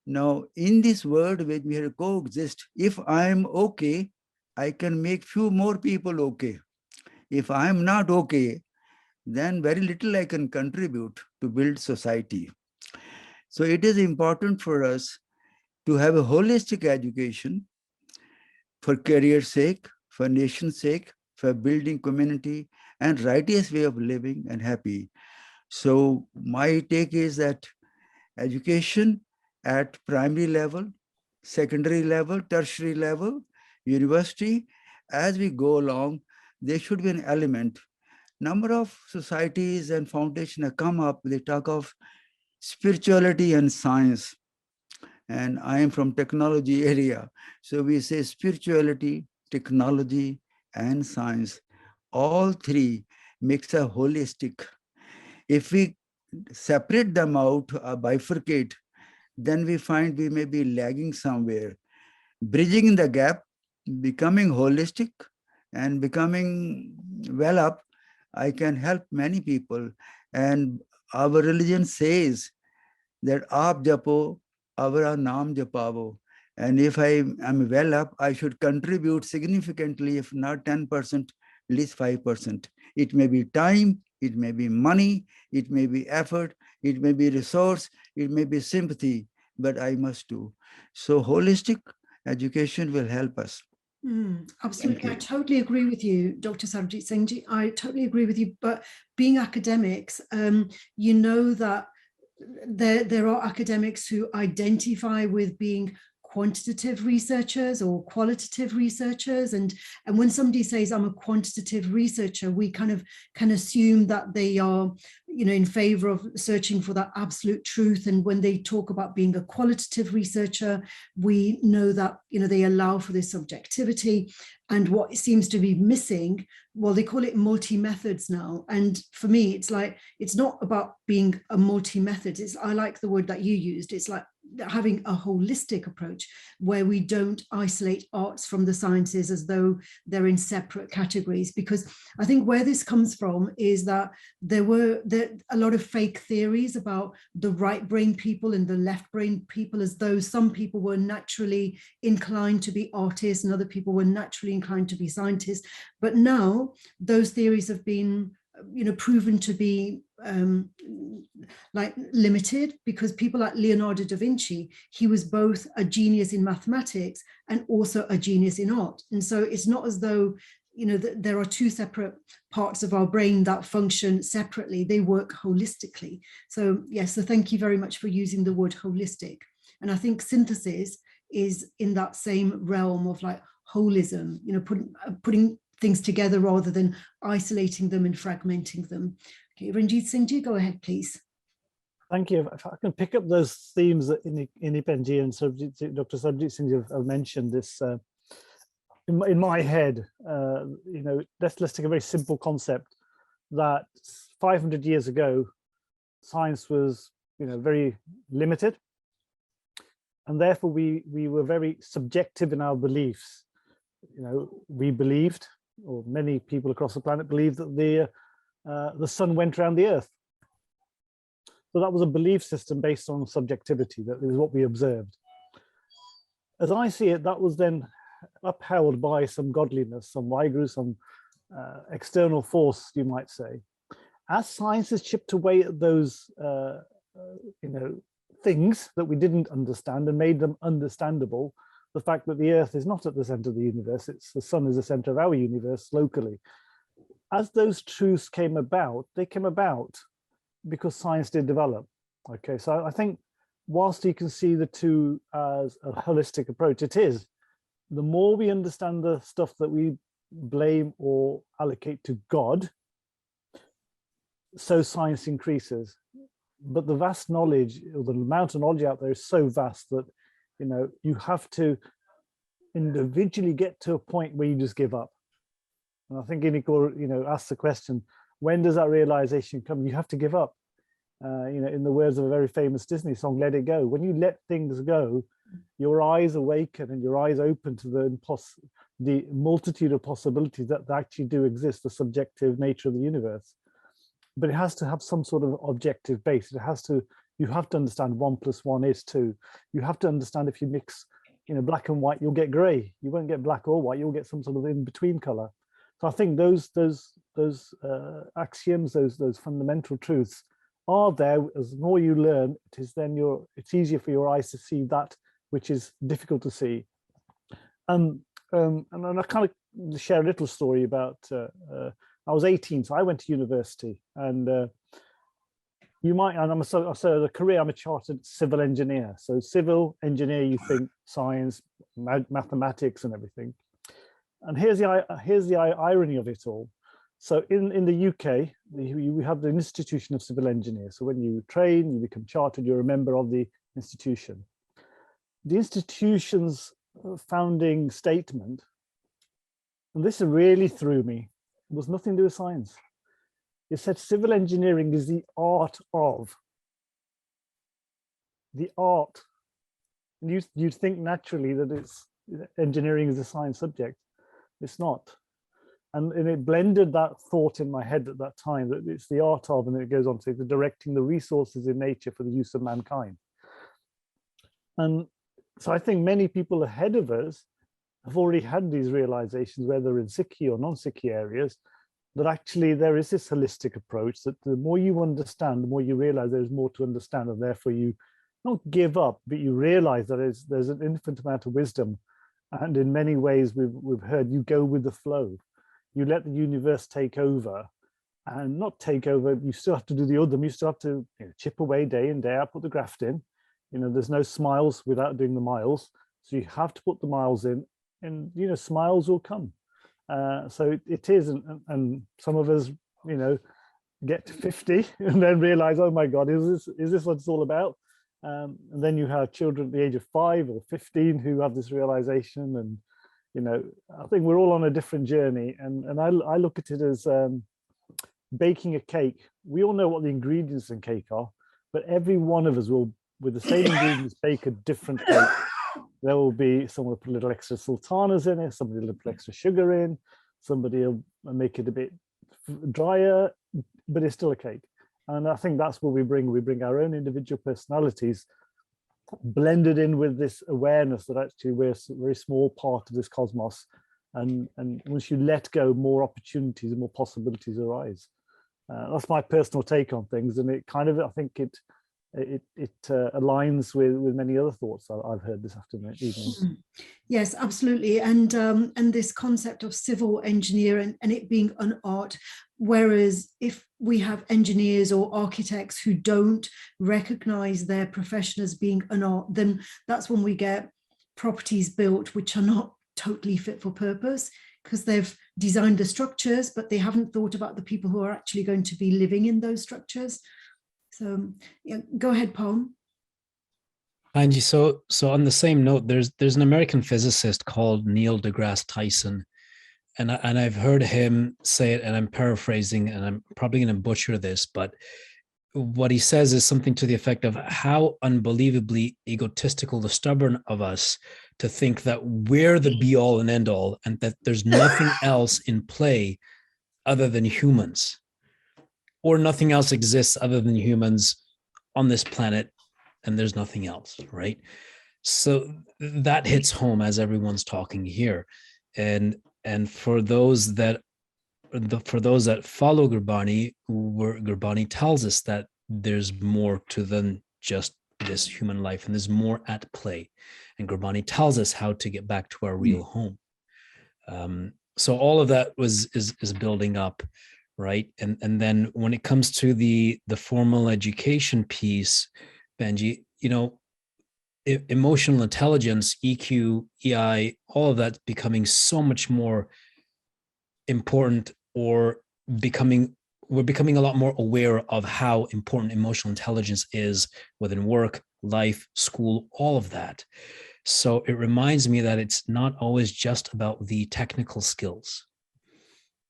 Now, in this world where we have to coexist, if I am okay, I can make few more people okay. If I am not okay, then very little I can contribute to build society. So it is important for us to have a holistic education for career's sake, for nation's sake, for building community and righteous way of living and happy. So my take is that education at primary level, secondary level, tertiary level, university, as we go along, there should be an element. Number of societies and foundations have come up, they talk of spirituality and science. And I am from technology area. So we say spirituality, technology, and science. All three makes a holistic. If we separate them out, bifurcate, then we find we may be lagging somewhere. Bridging the gap, becoming holistic and becoming well up, I can help many people. And our religion says that aap japo, avara naam japavo. And if I am well up, I should contribute significantly, if not 10%, at least 5%. It may be time, it may be money, it may be effort, it may be resource, it may be sympathy, but I must do. So holistic education will help us. Absolutely. I you. totally agree with you, Dr. Sarabjit Singh Ji. I totally agree with you. But being academics, you know that there are academics who identify with being quantitative researchers or qualitative researchers, and when somebody says I'm a quantitative researcher, we kind of can assume that they are, you know, in favor of searching for that absolute truth. And when they talk about being a qualitative researcher, we know that, you know, they allow for this subjectivity. And what seems to be missing, well, they call it multi-methods now. And for me, it's like, it's not about being a multi-method. I like the word that you used. It's like having a holistic approach where we don't isolate arts from the sciences as though they're in separate categories. Because I think where this comes from is that there were a lot of fake theories about the right brain people and the left brain people, as though some people were naturally inclined to be artists and other people were naturally inclined to be scientists. But now those theories have been, you know, proven to be like limited, because people like Leonardo da Vinci, he was both a genius in mathematics and also a genius in art. And so it's not as though, you know, there are two separate parts of our brain that function separately. They work holistically. So yes, so thank you very much for using the word holistic. And I think synthesis is in that same realm of like holism, you know, putting things together rather than isolating them and fragmenting them. Okay, Ranjit Singh Ji, go ahead, please. Thank you. If I can pick up those themes that Inipen Ji and Dr. Sarabjit Singh Ji have mentioned, this in my head, you know, let's take a very simple concept that 500 years ago, science was, you know, very limited, and therefore we were very subjective in our beliefs. You know, we believed, or many people across the planet believed, that the sun went around the earth. So that was a belief system based on subjectivity. That is what we observed. As I see it, that was then upheld by some godliness, some waheguru, some external force, you might say. As science has chipped away at those, you know, things that we didn't understand and made them understandable, the fact that the earth is not at the center of the universe, it's the sun is the center of our universe locally. As those truths came about, they came about because science did develop. Okay, so I think whilst you can see the two as a holistic approach, it is, the more we understand the stuff that we blame or allocate to God, so science increases. But the vast knowledge, or the amount of knowledge out there is so vast that, you know, you have to individually get to a point where you just give up. And I think Iniko, you know, asked the question, when does that realization come? You have to give up. You know, in the words of a very famous Disney song, Let It Go. When you let things go, your eyes awaken and your eyes open to the multitude of possibilities that actually do exist, the subjective nature of the universe. but it has to have some sort of objective base. You have to understand 1 + 1 is 2. You have to understand if you mix, black and white, you'll get gray. You won't get black or white. You'll get some sort of in-between color. So I think those axioms, those fundamental truths are there. As the more you learn, it's easier for your eyes to see that which is difficult to see. And I kind of share a little story about. I was 18, so I went to university, and the career, I'm a chartered civil engineer. So civil engineer, you think science, mathematics and everything. And here's the irony of it all. So in the UK, we have the Institution of Civil Engineers. So when you train, you become chartered, you're a member of the institution. The institution's founding statement, and this really threw me, was nothing to do with science. It said civil engineering is the art of. The art. And you'd think naturally that engineering is a science subject. It's not. And it blended that thought in my head at that time, that it's the art of, and then it goes on to the directing the resources in nature for the use of mankind. And so I think many people ahead of us have already had these realizations, whether in Sikhi or non-Sikhi areas, that actually there is this holistic approach, that the more you understand, the more you realize there's more to understand, and therefore you not give up, but you realize that there's an infinite amount of wisdom. And in many ways, we've heard, you go with the flow. You let the universe take over, and not take over, you still have to do the other. You still have to chip away day in, day out, put the graft in. There's no smiles without doing the miles. So you have to put the miles in, and smiles will come. So it is, and some of us, get to 50 and then realize, oh my God, is this what it's all about? And then you have children at the age of 5 or 15 who have this realization, and I think we're all on a different journey, and I look at it as baking a cake. We all know what the ingredients in cake are, but every one of us will, with the same ingredients, bake a different cake. There will be someone will put a little extra sultanas in it, somebody will put extra sugar in, somebody will make it a bit drier, but it's still a cake. And I think that's what we bring. We bring our own individual personalities blended in with this awareness that actually we're a very small part of this cosmos. And once you let go, more opportunities and more possibilities arise. That's my personal take on things. And it kind of, I think it aligns with many other thoughts I've heard this evening. Yes, absolutely. And this concept of civil engineer and it being an art, whereas if we have engineers or architects who don't recognize their profession as being an art, then that's when we get properties built which are not totally fit for purpose, because they've designed the structures, but they haven't thought about the people who are actually going to be living in those structures. So yeah, go ahead, Paul. Angie, so on the same note, there's an American physicist called Neil deGrasse Tyson, and I've heard him say it, and I'm paraphrasing, and I'm probably going to butcher this, but what he says is something to the effect of how unbelievably egotistical, the stubborn of us, to think that we're the be all and end all, and that there's nothing else in play other than humans, or nothing else exists other than humans on this planet, and there's nothing else, right? So that hits home as everyone's talking here, and for those that follow Gurbani, where Gurbani tells us that there's more to than just this human life, and there's more at play, and Gurbani tells us how to get back to our real home. So all of that is building up, right? And then when it comes to the formal education piece, Benji, emotional intelligence, EQ, EI, all of that's becoming so much more important, or we're becoming a lot more aware of how important emotional intelligence is within work, life, school, all of that. So it reminds me that it's not always just about the technical skills,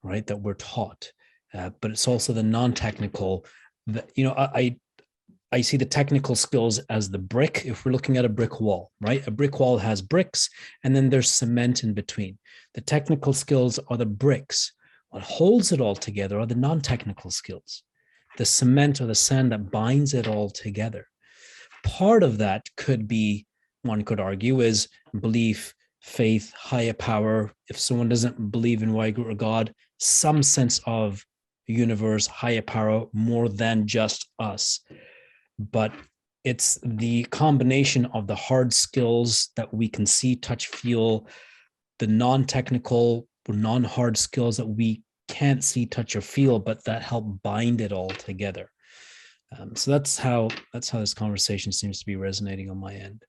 right, that we're taught, but it's also the non-technical. That, I see the technical skills as the brick. If we're looking at a brick wall, right, a brick wall has bricks, and then there's cement in between. The technical skills are the bricks. What holds it all together are the non-technical skills, the cement or the sand that binds it all together. Part of that could be, one could argue, is belief, faith, higher power. If someone doesn't believe in Waheguru or God, some sense of universe, higher power, more than just us. But it's the combination of the hard skills that we can see, touch, feel, the non-technical, non-hard skills that we can't see, touch, or feel, but that help bind it all together. So that's how this conversation seems to be resonating on my end.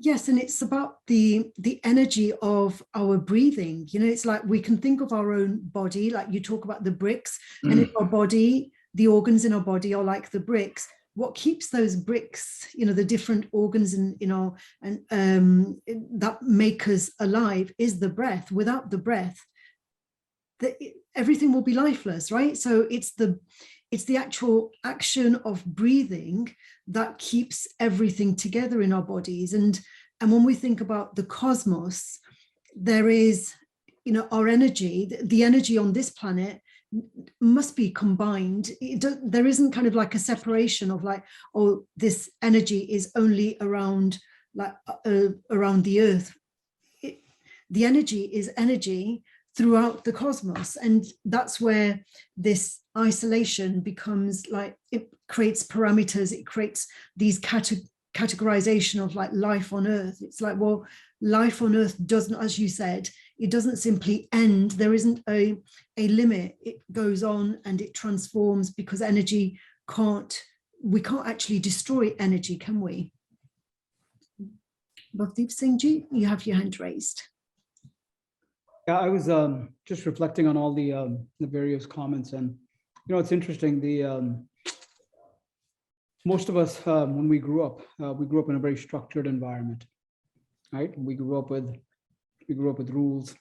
Yes, and it's about the energy of our breathing. You know, it's like we can think of our own body, like you talk about the bricks, and in our body, the organs in our body are like the bricks. What keeps those bricks, you know, the different organs in our and that make us alive is the breath. Without the breath, everything will be lifeless, right? So it's the actual action of breathing that keeps everything together in our bodies. And when we think about the cosmos, there is, you know, our energy, the energy on this planet must be combined. There isn't kind of like a separation of like, oh, this energy is only around like around the earth. The energy is energy throughout the cosmos, and that's where this isolation becomes like, it creates parameters, it creates these categorization of like life on earth. It's like, well, life on earth doesn't, as you said, it doesn't simply end. There isn't a limit. It goes on and it transforms, because energy we can't actually destroy energy, can we? Bhavdeep Singh Ji, you have your hand raised. Yeah, I was just reflecting on all the various comments, and you know, it's interesting. Most of us, when we grew up in a very structured environment, right? We grew up with rules.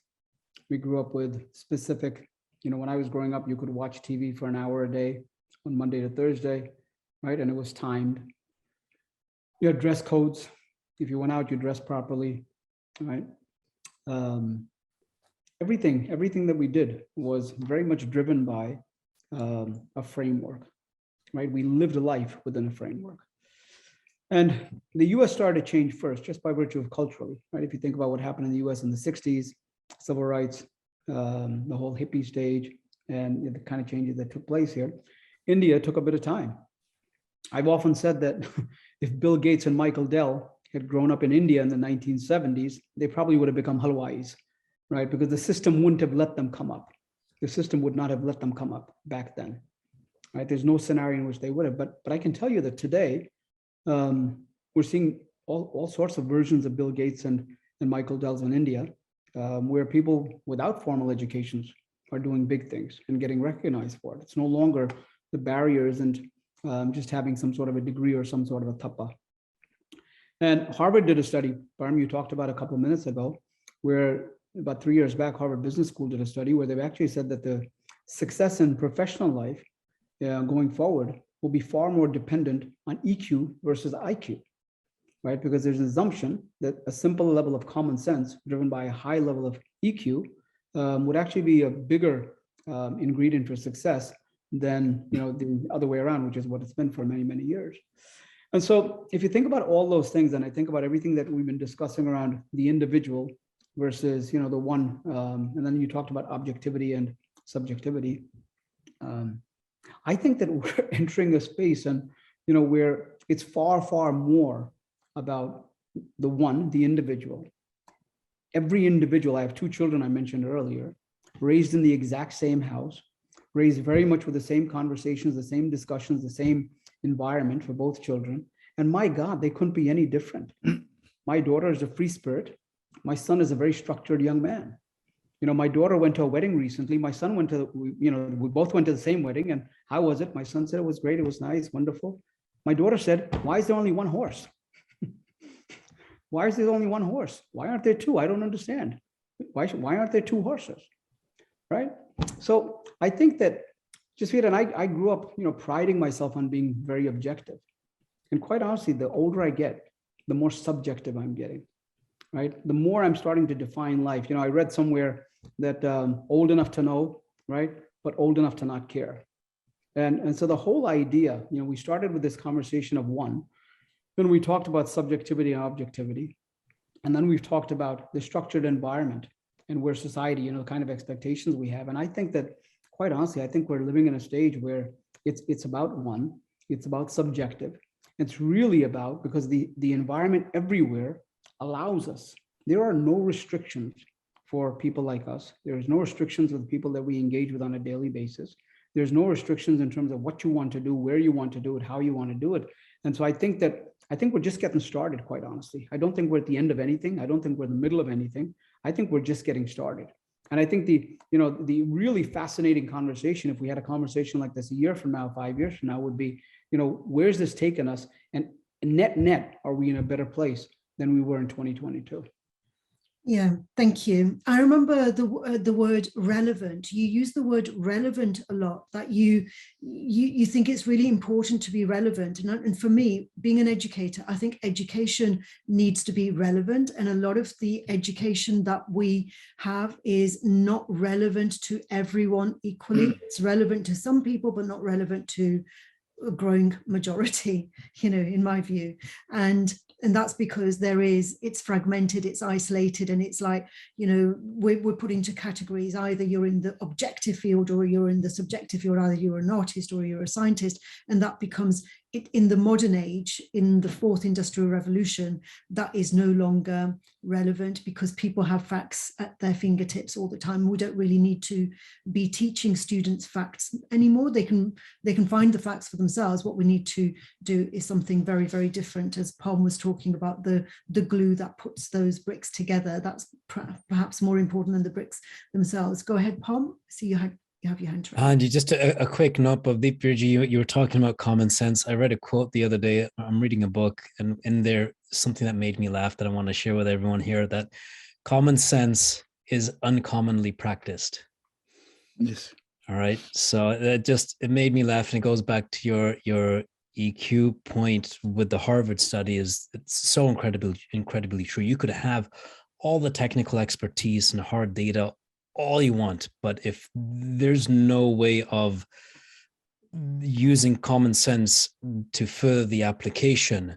We grew up with specific. You know, when I was growing up, you could watch TV for an hour a day on Monday to Thursday, right? And it was timed. You had dress codes. If you went out, you dressed properly, right? Everything that we did was very much driven by a framework, right? We lived a life within a framework. And the US started to change first, just by virtue of culturally, right? If you think about what happened in the US in the 60s, civil rights, the whole hippie stage, and the kind of changes that took place here, India took a bit of time. I've often said that if Bill Gates and Michael Dell had grown up in India in the 1970s, they probably would have become halwais, right? Because the system wouldn't have let them come up. The system would not have let them come up back then, right? There's no scenario in which they would have. But I can tell you that today, we're seeing all sorts of versions of Bill Gates and Michael Dell's in India, where people without formal educations are doing big things and getting recognized for it. It's no longer the barriers and just having some sort of a degree or some sort of a thappa. And Harvard did a study, Param, you talked about a couple of minutes ago, where about 3 years back, Harvard Business School did a study where they've actually said that the success in professional life going forward will be far more dependent on EQ versus IQ, right? Because there's an assumption that a simple level of common sense driven by a high level of EQ would actually be a bigger ingredient for success than, you know, the other way around, which is what it's been for many, many years. And so if you think about all those things, and I think about everything that we've been discussing around the individual versus, you know, the one, and then you talked about objectivity and subjectivity. I think that we're entering a space, and you know, where it's far, far more about the one, the individual. Every individual, I have 2 children I mentioned earlier, raised in the exact same house, raised very much with the same conversations, the same discussions, the same environment for both children. And my God, they couldn't be any different. My daughter is a free spirit. My son is a very structured young man. You know, my daughter went to a wedding recently. My son went to, you know, we both went to the same wedding. And how was it? My son said it was great. It was nice, wonderful. My daughter said, why is there only one horse? Why is there only one horse? Why aren't there 2? I don't understand. Why aren't there 2 horses? Right? So I think that Jasveer and I grew up, you know, priding myself on being very objective. And quite honestly, the older I get, the more subjective I'm getting, right? The more I'm starting to define life. You know, I read somewhere that old enough to know, right? But old enough to not care. And so the whole idea, we started with this conversation of one, then we talked about subjectivity and objectivity. And then we've talked about the structured environment and where society, the kind of expectations we have. And I think that, quite honestly, I think we're living in a stage where it's about one, it's about subjective. It's really about, because the environment everywhere allows us. There are no restrictions for people like us. There's no restrictions with people that we engage with on a daily basis. There's no restrictions in terms of what you want to do, where you want to do it, how you want to do it. And so I think we're just getting started, quite honestly. I don't think we're at the end of anything. I don't think we're in the middle of anything. I think we're just getting started. And I think the really fascinating conversation, if we had a conversation like this a year from now, 5 years from now, would be, where's this taken us? And net, are we in a better place than we were in 2022? Yeah, thank you. I remember the word relevant. You use the word relevant a lot, that you think it's really important to be relevant. And for me, being an educator, I think education needs to be relevant. And a lot of the education that we have is not relevant to everyone equally. It's relevant to some people, but not relevant to a growing majority, in my view. And that's because it's fragmented, it's isolated, and it's like, we're put into categories. Either you're in the objective field or you're in the subjective field. Either you're an artist or you're a scientist. And that becomes, in the modern age, in the fourth industrial revolution, that is no longer relevant, because people have facts at their fingertips all the time. We don't really need to be teaching students facts anymore. They can find the facts for themselves. What we need to do is something very, very different, as Pom was talking about, the glue that puts those bricks together. That's perhaps more important than the bricks themselves. Go ahead, Pom. See, you have your hand raised. Andy, just a quick note of Deep Virji, you were talking about common sense. I read a quote the other day. I'm reading a book, and in there, something that made me laugh that I want to share with everyone here, that common sense is uncommonly practiced. Yes. All right. So it made me laugh, and it goes back to your EQ point with the Harvard study. It's so incredibly true. You could have all the technical expertise and hard data all you want, but if there's no way of using common sense to further the application,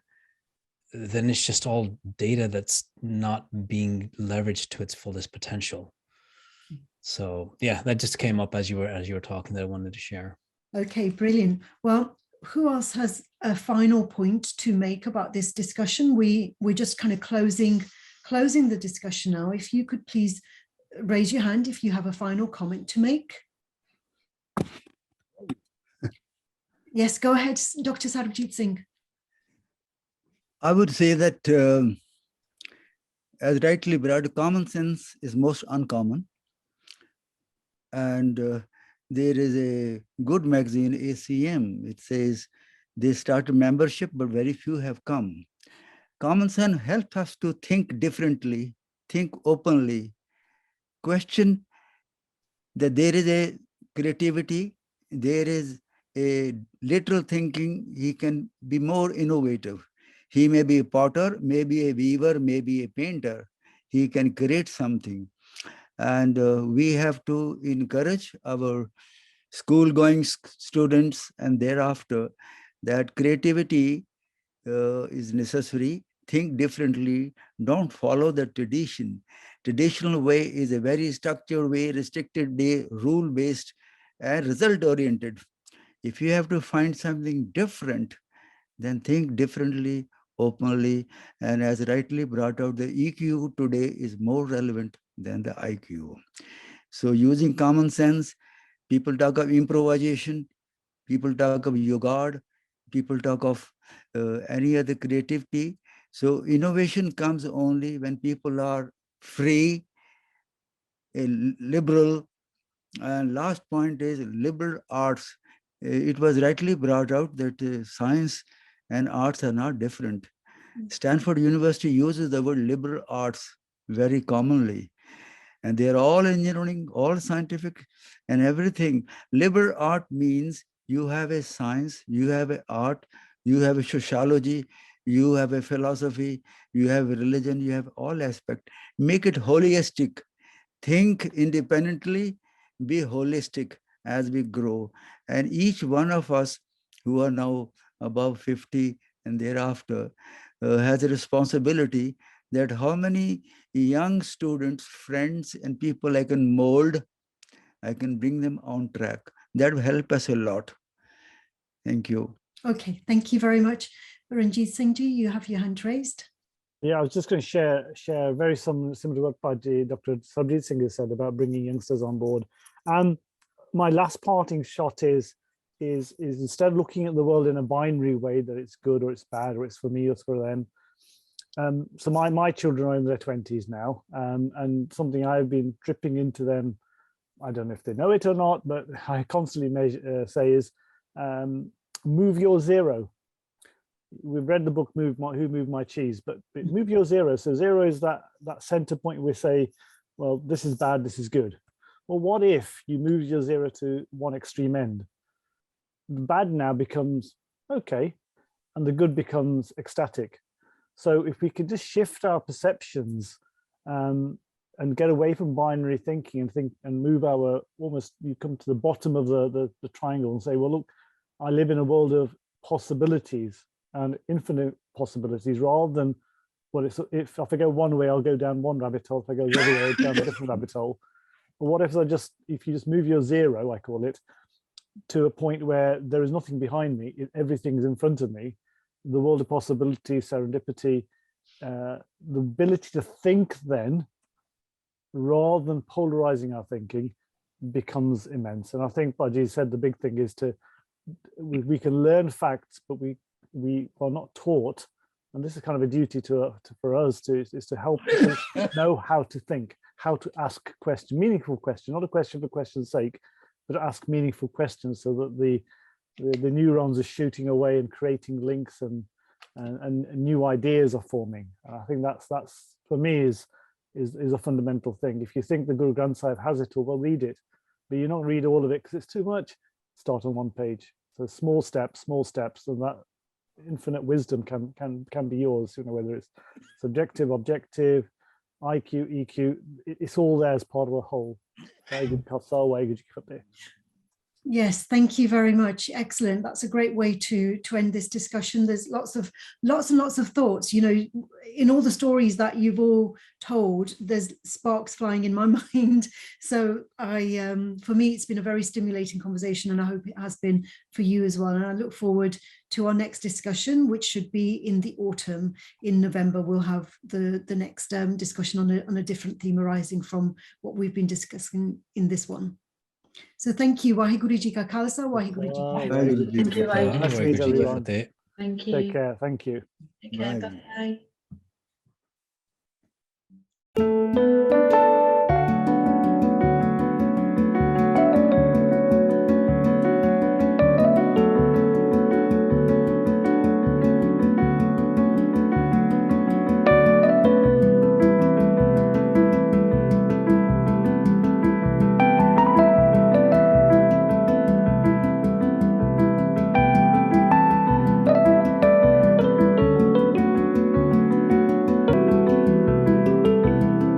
then it's just all data that's not being leveraged to its fullest potential. So yeah, that just came up as you were talking, that I wanted to share. Okay, brilliant. Well, who else has a final point to make about this discussion? We're just kind of closing the discussion now. If you could please raise your hand if you have a final comment to make. Yes, go ahead, Dr. Sarbjeet Singh. I would say that, as rightly brought, common sense is most uncommon. And there is a good magazine, ACM. It says they started membership, but very few have come. Common sense helps us to think differently, think openly, question that there is a creativity, there is a literal thinking. He can be more innovative. He may be a potter, maybe a weaver, maybe a painter. He can create something. And we have to encourage our school-going students and thereafter that creativity is necessary. Think differently, don't follow the tradition. Traditional way is a very structured way, restricted way, rule-based and result-oriented. If you have to find something different, then think differently, openly, and as rightly brought out, the EQ today is more relevant than the IQ. So using common sense, people talk of improvisation, people talk of yoga, people talk of any other creativity. So innovation comes only when people are free, liberal. And last point is liberal arts. It was rightly brought out that science and arts are not different. Stanford University uses the word liberal arts very commonly. And they're all engineering, all scientific and everything. Liberal art means you have a science, you have an art, you have a sociology, you have a philosophy, you have a religion, you have all aspects. Make it holistic. Think independently, be holistic. as we grow. And each one of us who are now above 50 and thereafter has a responsibility that how many young students, friends, and people I can mold, I can bring them on track. That will help us a lot. Thank you. Okay, thank you very much. Ranjit Singh ji, you have your hand raised. Yeah, I was just going to share very similar to what Dr. Sarbjeet Singh has said about bringing youngsters on board. My last parting shot is instead of looking at the world in a binary way that it's good or it's bad or it's for me or it's for them. So my children are in their 20s now, and something I've been dripping into them, I don't know if they know it or not, but I constantly say is move your zero. We've read the book Who Moved My Cheese, but move your zero. So zero is that center point where we say, well, this is bad, this is good. Well, what if you move your zero to one extreme end? The bad now becomes okay, and the good becomes ecstatic. So if we could just shift our perceptions and get away from binary thinking and move our, almost you come to the bottom of the triangle and say, well, look, I live in a world of possibilities and infinite possibilities, rather than, well, if I go one way, I'll go down one rabbit hole. If I go the other way, I'll down a different rabbit hole. But what if if you just move your zero, I call it, to a point where there is nothing behind me, everything is in front of me, the world of possibility, serendipity, the ability to think then, rather than polarizing our thinking, becomes immense. And I think Baji said the big thing is we can learn facts, but we are not taught, and this is kind of a duty for us is to help people know how to think, how to ask questions, meaningful questions, not a question for question's sake, but to ask meaningful questions so that the neurons are shooting away and creating links and new ideas are forming. And I think that's for me is a fundamental thing. If you think the Guru Granth Sahib has it all, well, read it, but you don't read all of it because it's too much. Start on one page. So small steps, and that infinite wisdom can be yours. You know, whether it's subjective, objective, IQ, EQ, it's all there as part of a whole. Yes, thank you very much. Excellent. That's a great way to end this discussion. There's lots and lots of thoughts. You know, in all the stories that you've all told, there's sparks flying in my mind. So for me, it's been a very stimulating conversation, and I hope it has been for you as well. And I look forward to our next discussion, which should be in the autumn. In November, we'll have the next discussion on a different theme arising from what we've been discussing in this one. So thank you. Waheguru Ji Ka Khalsa, Waheguru Ji Ki Fateh. Thank you, Nice to meet everyone. Thank you. Take care. Thank you. Take care. Bye. Bye.